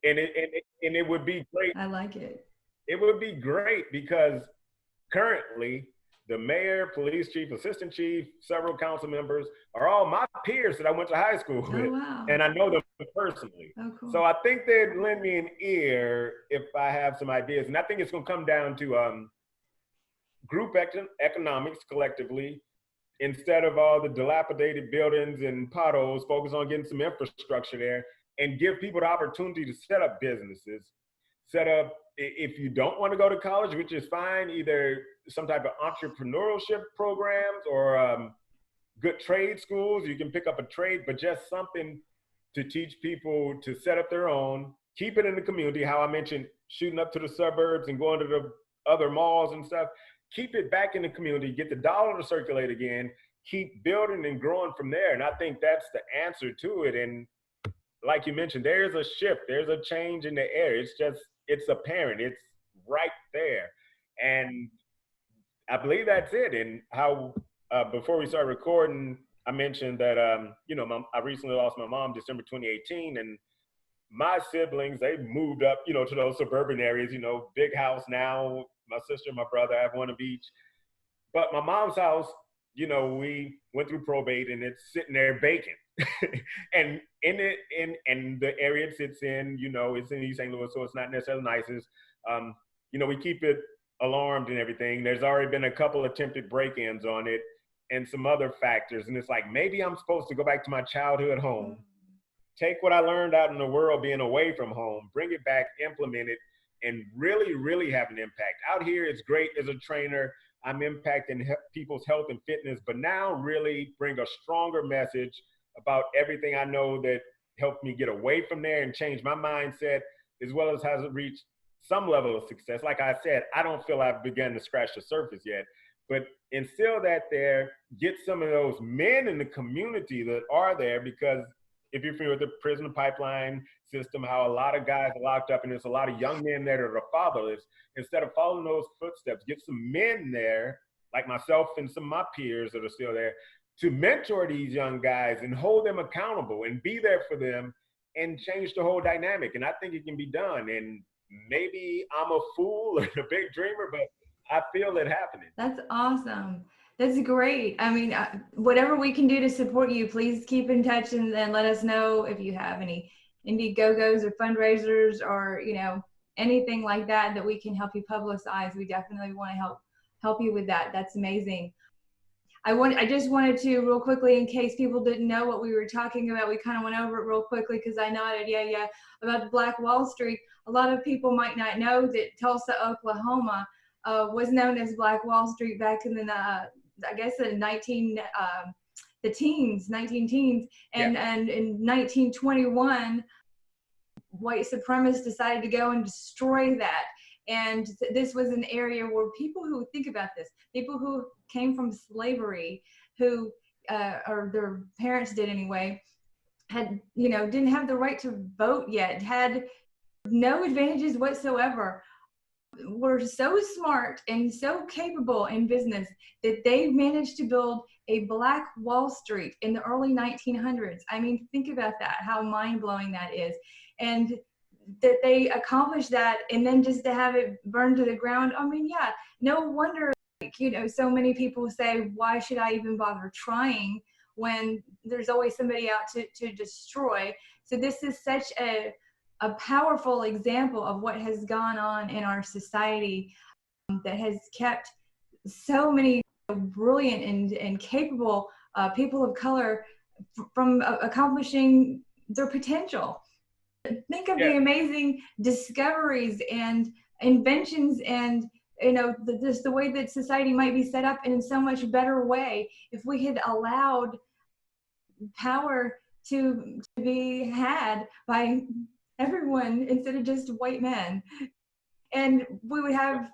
And it would be great. I like it. It would be great because currently the mayor, police chief, assistant chief, several council members are all my peers that I went to high school with. Oh, wow. And I know them personally. Oh, cool. So I think they'd lend me an ear if I have some ideas. And I think it's going to come down to group economics collectively. Instead of all the dilapidated buildings and potholes, focus on getting some infrastructure there and give people the opportunity to set up businesses. Set up, if you don't want to go to college, which is fine, either some type of entrepreneurship programs or good trade schools. You can pick up a trade, but just something to teach people to set up their own, keep it in the community, how I mentioned shooting up to the suburbs and going to the other malls and stuff. Keep it back in the community, get the dollar to circulate again, keep building and growing from there. And I think that's the answer to it. And like you mentioned, there's a shift, there's a change in the air. It's apparent, it's right there. And I believe that's it. And how, before we start recording, I mentioned that, I recently lost my mom December 2018, and my siblings, they moved up, to those suburban areas, big house now. My sister and my brother, I have one of each. But my mom's house, we went through probate and it's sitting there vacant. And in the area it sits in, it's in East St. Louis, so it's not necessarily the nicest. We keep it alarmed and everything. There's already been a couple attempted break-ins on it and some other factors. And it's like, maybe I'm supposed to go back to my childhood home, take what I learned out in the world being away from home, bring it back, implement it, and really, really have an impact. Out here, it's great as a trainer. I'm impacting people's health and fitness, but now really bring a stronger message about everything I know that helped me get away from there and change my mindset, as well as has it reached some level of success. Like I said, I don't feel I've begun to scratch the surface yet, but instill that there, get some of those men in the community that are there, because if you're familiar with the prison pipeline system, how a lot of guys are locked up and there's a lot of young men there that are fatherless, instead of following those footsteps, get some men there, like myself and some of my peers that are still there, to mentor these young guys and hold them accountable and be there for them and change the whole dynamic. And I think it can be done. And maybe I'm a fool and a big dreamer, but I feel it happening. That's awesome. That's great. I mean, whatever we can do to support you, please keep in touch and then let us know if you have any Indiegogos or fundraisers or, anything like that we can help you publicize. We definitely want to help you with that. That's amazing. I just wanted to real quickly, in case people didn't know what we were talking about, we kind of went over it real quickly because I nodded, yeah, about the Black Wall Street. A lot of people might not know that Tulsa, Oklahoma was known as Black Wall Street back in the, I guess the 19 teens, and in 1921, white supremacists decided to go and destroy that. And this was an area where people who think about this, people who came from slavery, who or their parents did anyway, had, you know, didn't have the right to vote yet, had no advantages whatsoever, were so smart and so capable in business that they managed to build a Black Wall Street in the early 1900s. I mean, think about that, how mind-blowing that is. And that they accomplished that, and then just to have it burned to the ground. I mean, yeah, no wonder, like, you know, so many people say, why should I even bother trying when there's always somebody out to destroy? So this is such a powerful example of what has gone on in our society, that has kept so many brilliant and capable people of color from accomplishing their potential. Think of the amazing discoveries and inventions, and, you know, just the way that society might be set up in so much better way if we had allowed power to be had by everyone instead of just white men. And we would have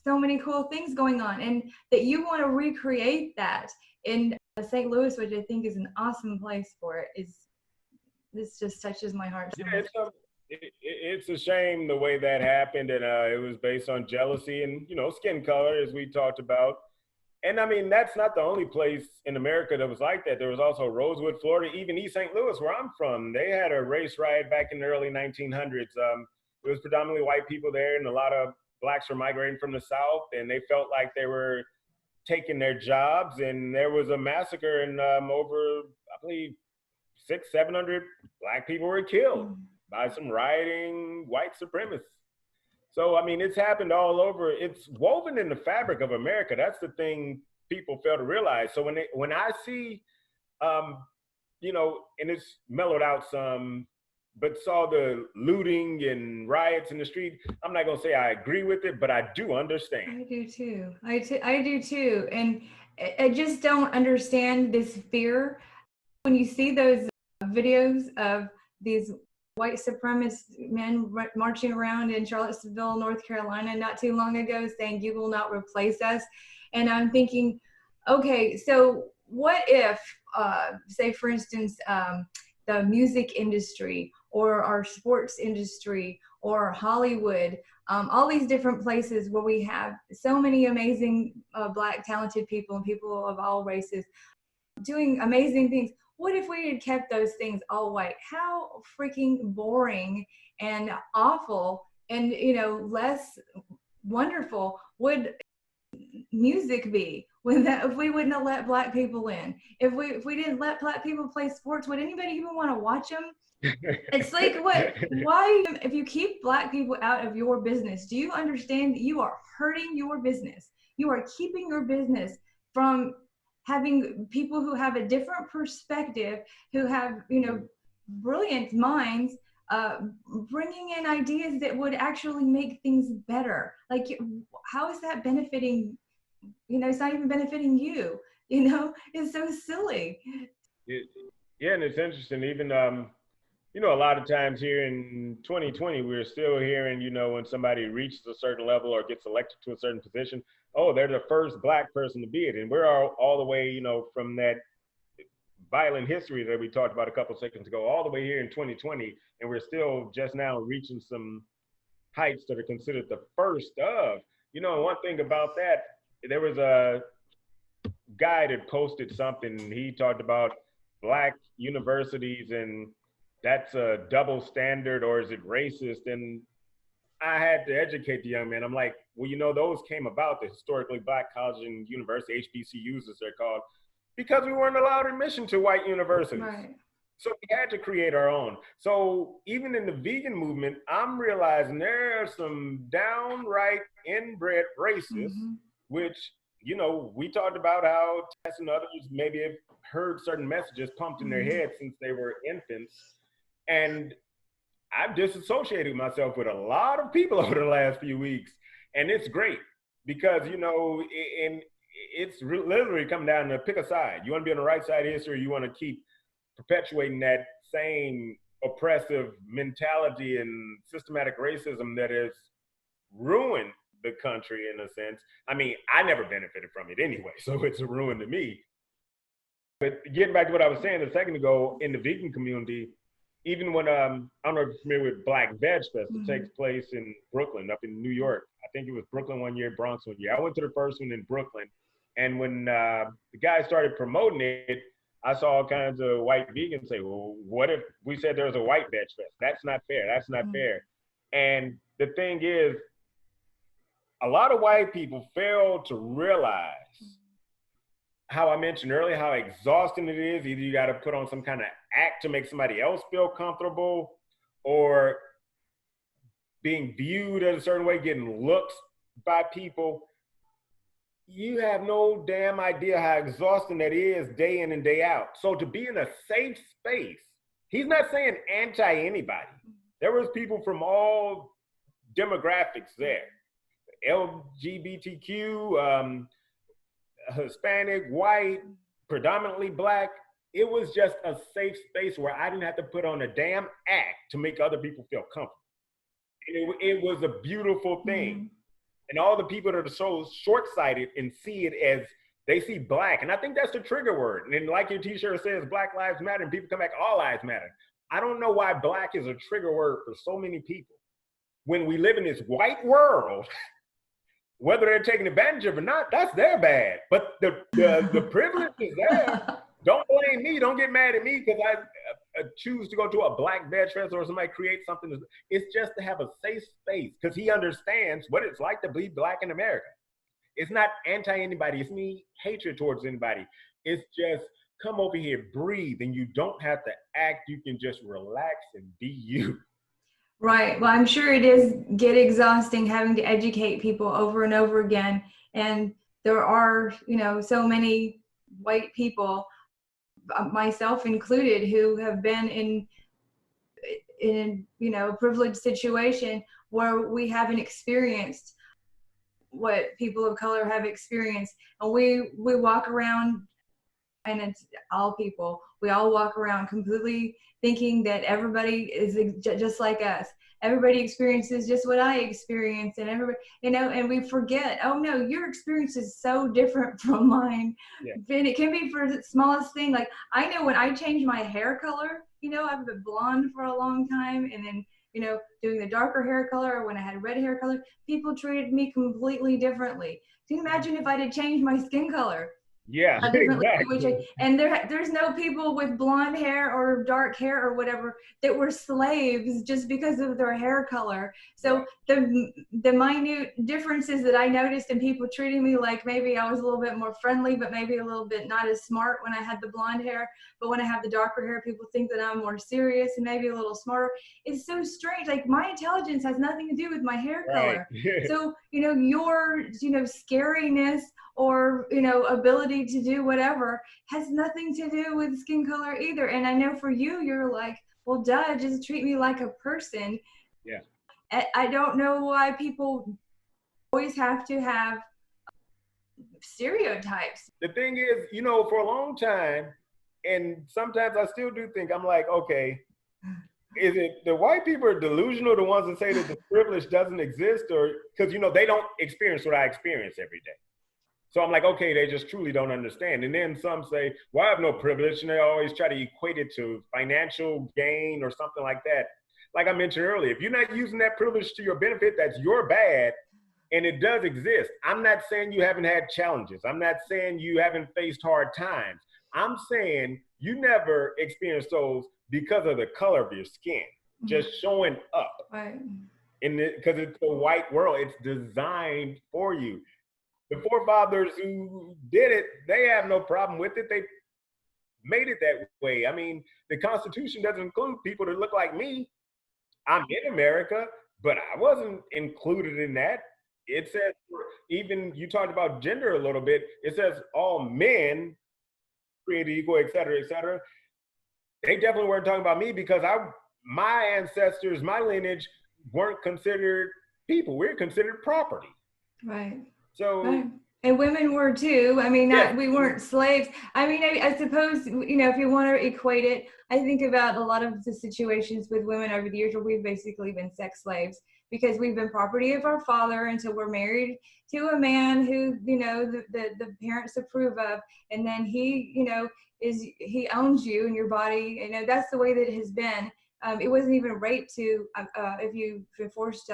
so many cool things going on, and that you want to recreate that in St. Louis, which I think is an awesome place for it. Is this just touches my heart so much. It's a shame the way that happened, and it was based on jealousy and, you know, skin color, as we talked about. And I mean, that's not the only place in America that was like that. There was also Rosewood, Florida, even East St. Louis, where I'm from. They had a race riot back in the early 1900s. It was predominantly white people there, and a lot of blacks were migrating from the South, and they felt like they were taking their jobs. And there was a massacre, and over, I believe, 600-700 black people were killed by some rioting white supremacists. So, I mean, it's happened all over. It's woven in the fabric of America. That's the thing people fail to realize. So when I see, you know, and it's mellowed out some, but saw the looting and riots in the street, I'm not going to say I agree with it, but I do understand. I do too. I do too. And I just don't understand this fear. When you see those videos of these white supremacist men marching around in Charlottesville, North Carolina, not too long ago, saying, "You will not replace us." And I'm thinking, okay, so what if, say, for instance, the music industry or our sports industry or Hollywood, all these different places where we have so many amazing Black talented people and people of all races doing amazing things. What if we had kept those things all white? How freaking boring and awful and, you know, less wonderful would music be when that, if we wouldn't have let Black people in? If we didn't let Black people play sports, would anybody even want to watch them? It's like, what? Why? If you keep Black people out of your business, do you understand that you are hurting your business? You are keeping your business from having people who have a different perspective, who have, you know, brilliant minds, bringing in ideas that would actually make things better. Like, how is that benefiting? You know, it's not even benefiting you. You know, it's so silly. Yeah, and it's interesting. Even you know, a lot of times here in 2020, we're still hearing, you know, when somebody reaches a certain level or gets elected to a certain position, oh, they're the first Black person to be it. And we're all the way, you know, from that violent history that we talked about a couple of seconds ago, all the way here in 2020. And we're still just now reaching some heights that are considered the first of. You know, one thing about that, there was a guy that posted something. He talked about Black universities and that's a double standard, or is it racist? And I had to educate the young man. I'm like, well, you know, those came about, the historically Black colleges and university, HBCUs as they're called, because we weren't allowed admission to white universities. Right. So we had to create our own. So even in the vegan movement, I'm realizing there are some downright inbred racists, which, you know, we talked about how Tess and others maybe have heard certain messages pumped in their head since they were infants. And I've disassociated myself with a lot of people over the last few weeks. And it's great because, you know, it's literally come down to pick a side. You want to be on the right side of history, or you want to keep perpetuating that same oppressive mentality and systematic racism that has ruined the country in a sense. I mean, I never benefited from it anyway, so it's a ruin to me. But getting back to what I was saying a second ago, in the vegan community, even when I don't know if you're familiar with Black Veg Fest, it takes place in Brooklyn, up in New York. I think it was Brooklyn one year, Bronx one year. I went to the first one in Brooklyn, and when the guy started promoting it, I saw all kinds of white vegans say, "Well, what if we said there was a white Veg Fest? That's not fair. That's not fair." And the thing is, a lot of white people fail to realize how I mentioned earlier, how exhausting it is. Either you got to put on some kind of act to make somebody else feel comfortable, or being viewed a certain way, getting looks by people. You have no damn idea how exhausting that is day in and day out. So to be in a safe space, he's not saying anti anybody. There was people from all demographics there. LGBTQ, Hispanic, white, predominantly Black. It was just a safe space where I didn't have to put on a damn act to make other people feel comfortable. It was a beautiful thing. And all the people that are so short-sighted and see it as they see Black, and I think that's the trigger word. And then, like your t-shirt says, Black Lives Matter, and people come back, all lives matter. I don't know why Black is a trigger word for so many people. When we live in this white world, whether they're taking advantage of it or not, that's their bad. But the privilege is there. Don't blame me. Don't get mad at me because I choose to go to a Black Veg Fest or somebody create something. It's just to have a safe space because he understands what it's like to be Black in America. It's not anti-anybody. It's me hatred towards anybody. It's just come over here, breathe, and you don't have to act. You can just relax and be you. Right. Well, I'm sure it is get exhausting having to educate people over and over again. And there are, so many white people, myself included, who have been in a privileged situation where we haven't experienced what people of color have experienced. And we walk around, and it's all people, we all walk around completely thinking that everybody is just like us. Everybody experiences just what I experience, and everybody, and we forget, oh no, your experience is so different from mine. Yeah. And it can be for the smallest thing. Like I know when I changed my hair color, I've been blonde for a long time, and then, doing the darker hair color, or when I had red hair color, people treated me completely differently. Can you imagine if I had changed my skin color? Yeah, exactly. And there's no people with blonde hair or dark hair or whatever that were slaves just because of their hair color. So the minute differences that I noticed in people treating me like maybe I was a little bit more friendly, but maybe a little bit not as smart when I had the blonde hair. But when I have the darker hair, people think that I'm more serious and maybe a little smarter. It's so strange. Like my intelligence has nothing to do with my hair color. So, your, scariness or, ability to do whatever has nothing to do with skin color either. And I know for you, you're like, well, duh, just treat me like a person. Yeah. I don't know why people always have to have stereotypes. The thing is, for a long time, and sometimes I still do think, I'm like, okay, is it the white people are delusional, the ones that say that the privilege doesn't exist, or because, they don't experience what I experience every day. So I'm like, okay, they just truly don't understand. And then some say, well, I have no privilege. And they always try to equate it to financial gain or something like that. Like I mentioned earlier, if you're not using that privilege to your benefit, that's your bad. And it does exist. I'm not saying you haven't had challenges. I'm not saying you haven't faced hard times. I'm saying you never experienced those because of the color of your skin, just showing up. Right. Because it's a white world. It's designed for you. The forefathers who did it, they have no problem with it. They made it that way. I mean, the Constitution doesn't include people that look like me. I'm in America, but I wasn't included in that. It says, even you talked about gender a little bit, it says all men created equal, et cetera, et cetera. They definitely weren't talking about me because my ancestors, my lineage weren't considered people. We're considered property. Right. So And women were too. I mean, Yes. not, we weren't slaves. I mean, I suppose, you know, if you want to equate it, I think about a lot of the situations with women over the years where we've basically been sex slaves because we've been property of our father until we're married to a man who, you know, the parents approve of. And then he, you know, he owns you and your body. You know, that's the way that it has been. It wasn't even rape to, if you forced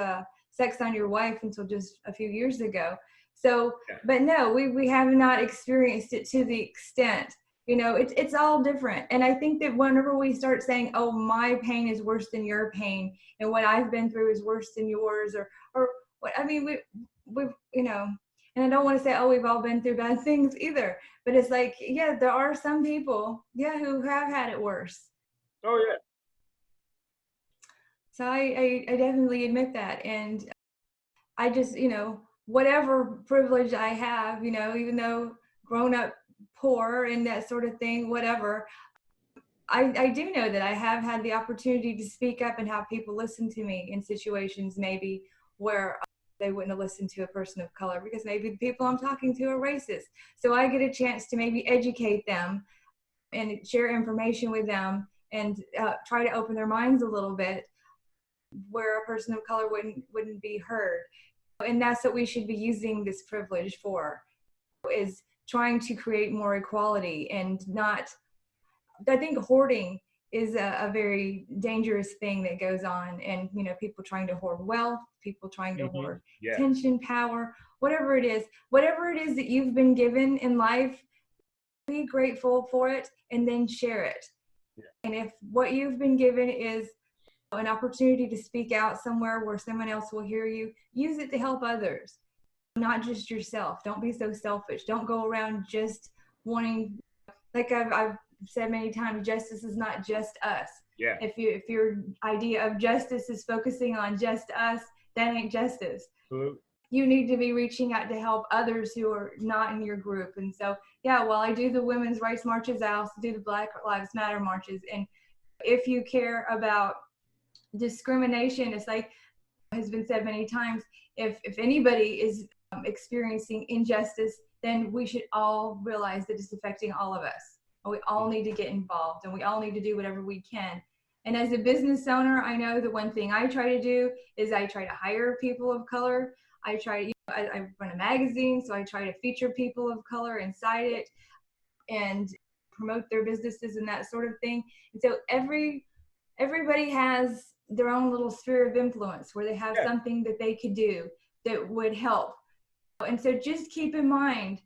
sex on your wife until just a few years ago. So, but no, we have not experienced it to the extent, you know, it's all different. And I think that whenever we start saying, oh, my pain is worse than your pain and what I've been through is worse than yours, or what, I mean, we've, you know, and I don't want to say, oh, we've all been through bad things either, but it's like, yeah, there are some people, yeah, who have had it worse. Oh, yeah. So I definitely admit that. And I just, you know, whatever privilege I have, you know, even though grown up poor and that sort of thing, whatever, I do know that I have had the opportunity to speak up and have people listen to me in situations maybe where they wouldn't have listened to a person of color because maybe the people I'm talking to are racist. So I get a chance to maybe educate them and share information with them and try to open their minds a little bit where a person of color wouldn't be heard. And that's what we should be using this privilege for, is trying to create more equality and not, I think hoarding is a very dangerous thing that goes on. And, you know, people trying to hoard wealth, people trying to hoard attention, power, whatever it is that you've been given in life, be grateful for it and then share it. Yeah. And if what you've been given is an opportunity to speak out somewhere where someone else will hear you, use it to help others, not just yourself. Don't be so selfish. Don't go around just wanting, like I've said many times, justice is not just us. Yeah. If your idea of justice is focusing on just us, that ain't justice. Absolutely. You need to be reaching out to help others who are not in your group. And so, yeah, while I do the women's rights marches, I also do the Black Lives Matter marches. And if you care about discrimination, it's like has been said many times, if anybody is experiencing injustice, then we should all realize that it's affecting all of us. We all need to get involved and we all need to do whatever we can. And as a business owner, I know the one thing I try to do is I try to hire people of color. I try to, I run a magazine, so I try to feature people of color inside it and promote their businesses and that sort of thing. And so everybody has their own little sphere of influence where they have something that they could do that would help. And so just keep in mind,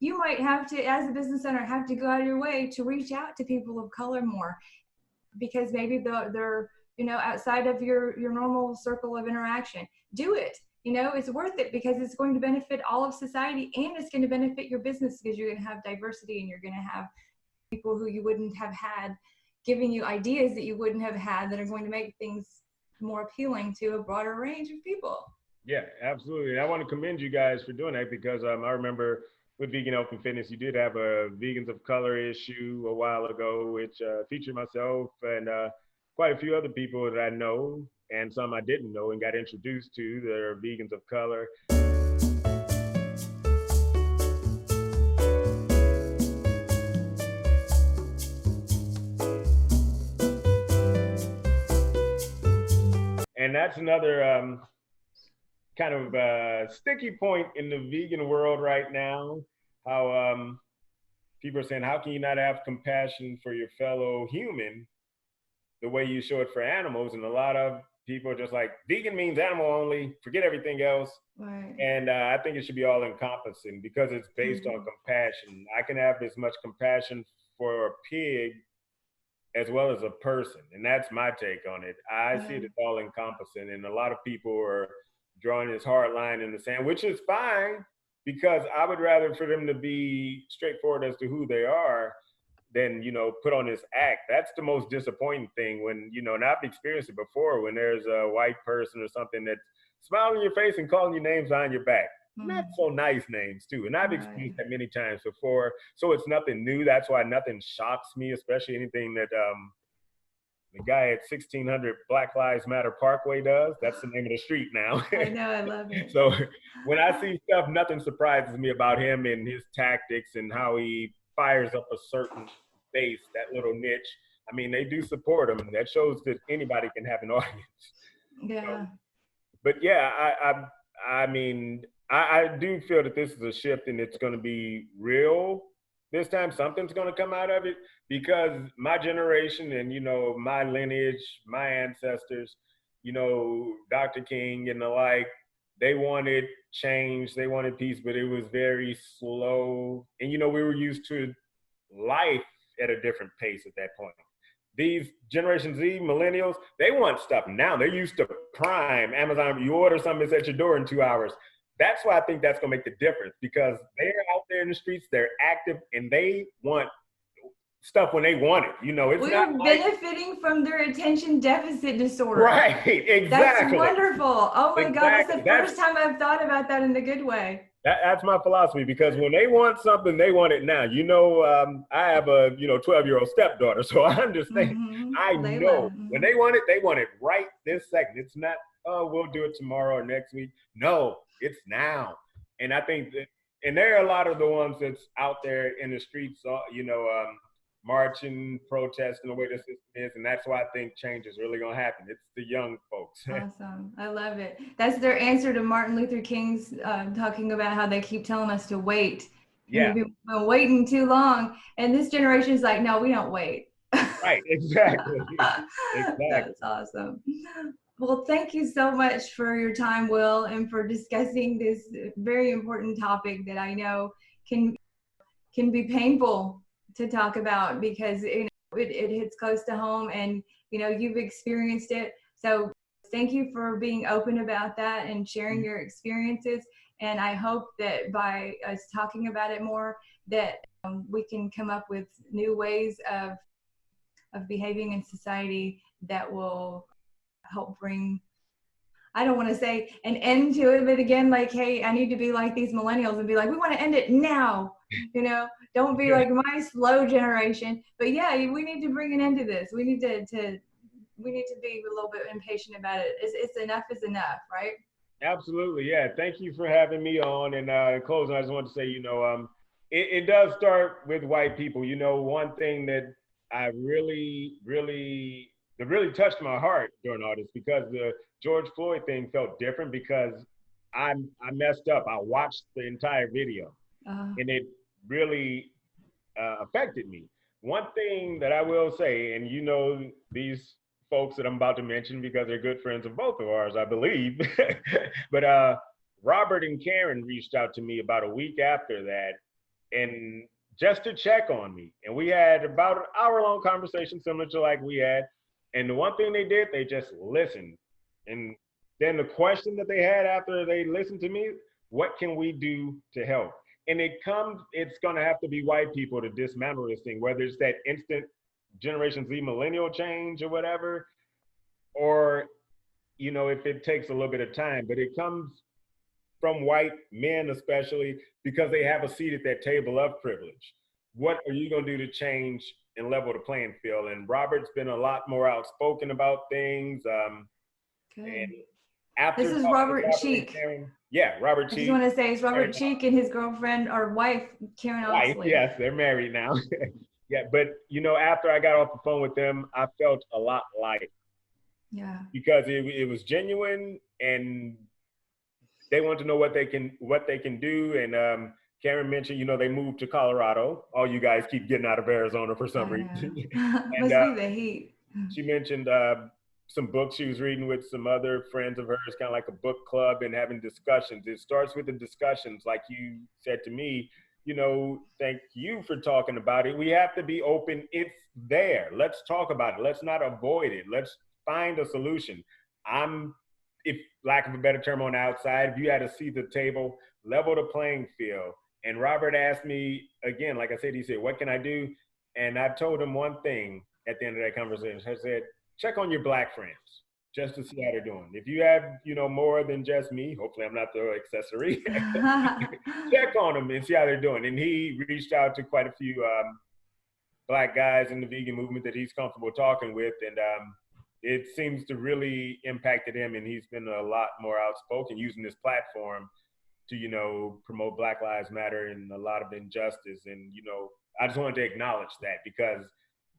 you might have to, as a business owner, have to go out of your way to reach out to people of color more because maybe they're, you know, outside of your normal circle of interaction. Do it. You know, it's worth it because it's going to benefit all of society and it's going to benefit your business because you're going to have diversity and you're going to have people who you wouldn't have had giving you ideas that you wouldn't have had that are going to make things more appealing to a broader range of people. Yeah, absolutely. And I want to commend you guys for doing that because I remember with Vegan Health and Fitness, you did have a Vegans of Color issue a while ago, which featured myself and quite a few other people that I know and some I didn't know and got introduced to that are vegans of color. And that's another kind of sticky point in the vegan world right now. How people are saying, how can you not have compassion for your fellow human the way you show it for animals? And a lot of people are just like, vegan means animal only, forget everything else. Right. And I think it should be all encompassing because it's based on compassion. I can have as much compassion for a pig as well as a person. And that's my take on it. I see it as all encompassing. And a lot of people are drawing this hard line in the sand, which is fine because I would rather for them to be straightforward as to who they are than, you know, put on this act. That's the most disappointing thing when, you know, and I've experienced it before when there's a white person or something that's smiling in your face and calling you names behind your back. Not so nice names too. And I've experienced that many times before. So it's nothing new. That's why nothing shocks me, especially anything that the guy at 1600 Black Lives Matter Parkway does. That's the name of the street now. I know, I love it. So when I see stuff, nothing surprises me about him and his tactics and how he fires up a certain base, that little niche. I mean, they do support him. That shows that anybody can have an audience. Yeah. But yeah, I mean, I do feel that this is a shift and it's going to be real this time. Something's going to come out of it, because my generation and, you know, my lineage, my ancestors, you know, Dr. King and the like, they wanted change, they wanted peace, but it was very slow. And, you know, we were used to life at a different pace at that point. These Generation Z, millennials, they want stuff now. They're used to Prime, Amazon. You order something, it's at your door in 2 hours. That's why I think that's going to make the difference, because they're out there in the streets, they're active, and they want stuff when they want it. You know, it's we're benefiting from their attention deficit disorder. Right, exactly. That's wonderful. Oh my God, that's the first time I've thought about that in the good way. That's my philosophy, because when they want something, they want it now. You know, I have a 12-year-old stepdaughter, so I understand. I know when they want it right this second. It's not, oh, we'll do it tomorrow or next week. No, it's now. And I think that, and there are a lot of the ones that's out there in the streets, marching, protesting the way the system is. And that's why I think change is really going to happen. It's the young folks. Awesome. I love it. That's their answer to Martin Luther King's talking about how they keep telling us to wait. Yeah. We've been waiting too long. And this generation is like, no, we don't wait. Right. Exactly. Exactly. That's awesome. Well, thank you so much for your time, Will, and for discussing this very important topic that I know can be painful to talk about, because it hits close to home, and you've experienced it. So thank you for being open about that and sharing your experiences. And I hope that by us talking about it more, that we can come up with new ways of behaving in society that will help bring, I don't want to say an end to it, but again, like, hey, I need to be like these millennials and be like, we want to end it now. Don't be like my slow generation. But yeah, we need to bring an end to this. We need to be a little bit impatient about it. It's enough is enough, right? Absolutely, yeah. Thank you for having me on. And in closing, I just want to say, it does start with white people. One thing that I really touched my heart during all this, because the George Floyd thing felt different, because I messed up. I watched the entire video, and it really affected me. One thing that I will say, and these folks that I'm about to mention, because they're good friends of both of ours, I believe, but Robert and Karen reached out to me about a week after that, and just to check on me. And we had about an hour-long conversation similar to like we had. And the one thing they did, they just listened. And then the question that they had after they listened to me, what can we do to help? And it's gonna have to be white people to dismantle this thing, whether it's that instant Generation Z millennial change or whatever, or, if it takes a little bit of time, but it comes from white men especially, because they have a seat at that table of privilege. What are you gonna do to change and level the playing field? And Robert's been a lot more outspoken about things. And after this is Robert Cheek. Yeah, Robert Cheek. I just want to say it's Robert Cheek and his girlfriend or wife, Karen Oxley. Yes, they're married now. Yeah, but after I got off the phone with them, I felt a lot lighter. Yeah. Because it was genuine, and they want to know what they can do. And Karen mentioned, they moved to Colorado. All you guys keep getting out of Arizona for some reason. Must be the heat. She mentioned some books she was reading with some other friends of hers, kind of like a book club, and having discussions. It starts with the discussions, like you said to me, thank you for talking about it. We have to be open. It's there. Let's talk about it. Let's not avoid it. Let's find a solution. If lack of a better term, on the outside, if you had a seat at the table, level the playing field. And Robert asked me again, like I said, he said, what can I do? And I told him one thing at the end of that conversation. I said, check on your Black friends just to see how they're doing. If you have, more than just me, hopefully I'm not the accessory, check on them and see how they're doing. And he reached out to quite a few Black guys in the vegan movement that he's comfortable talking with, and it seems to really impacted him, and he's been a lot more outspoken using this platform to, you know, promote Black Lives Matter and a lot of injustice. And, you know, I just wanted to acknowledge that because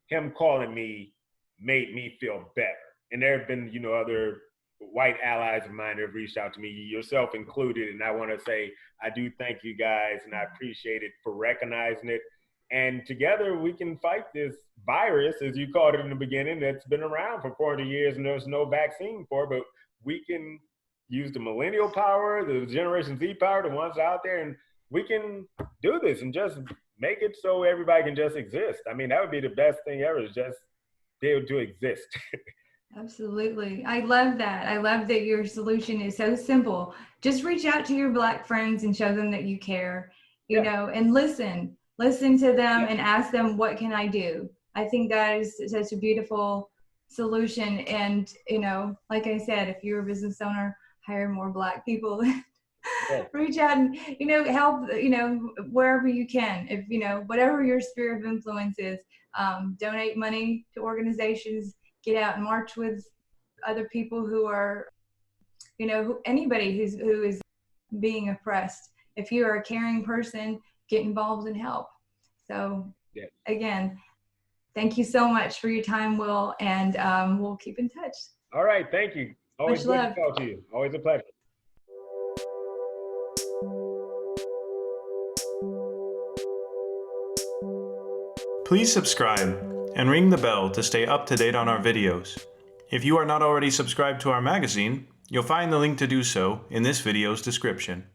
him calling me made me feel better. And there have been, you know, other white allies of mine that have reached out to me, yourself included. And I want to say, I do thank you guys, and I appreciate it for recognizing it. And together we can fight this virus, as you called it in the beginning, that's been around for 40 years and there's no vaccine for, but we can use the millennial power, the Generation Z power, the ones out there, and we can do this and just make it so everybody can just exist. I mean, that would be the best thing ever, is just be able to exist. Absolutely. I love that. I love that your solution is so simple. Just reach out to your Black friends and show them that you care, you know, and listen to them and ask them, what can I do? I think that is such a beautiful solution. And, you know, like I said, if you're a business owner, hire more Black people. Reach out and, you know, help, you know, wherever you can. If, you know, whatever your sphere of influence is, donate money to organizations, get out and march with other people who are, you know, anybody who is being oppressed. If you are a caring person, get involved and help. So again, thank you so much for your time, Will, and we'll keep in touch. All right, thank you. Always good to talk to you. Always a pleasure. Please subscribe and ring the bell to stay up to date on our videos. If you are not already subscribed to our magazine, you'll find the link to do so in this video's description.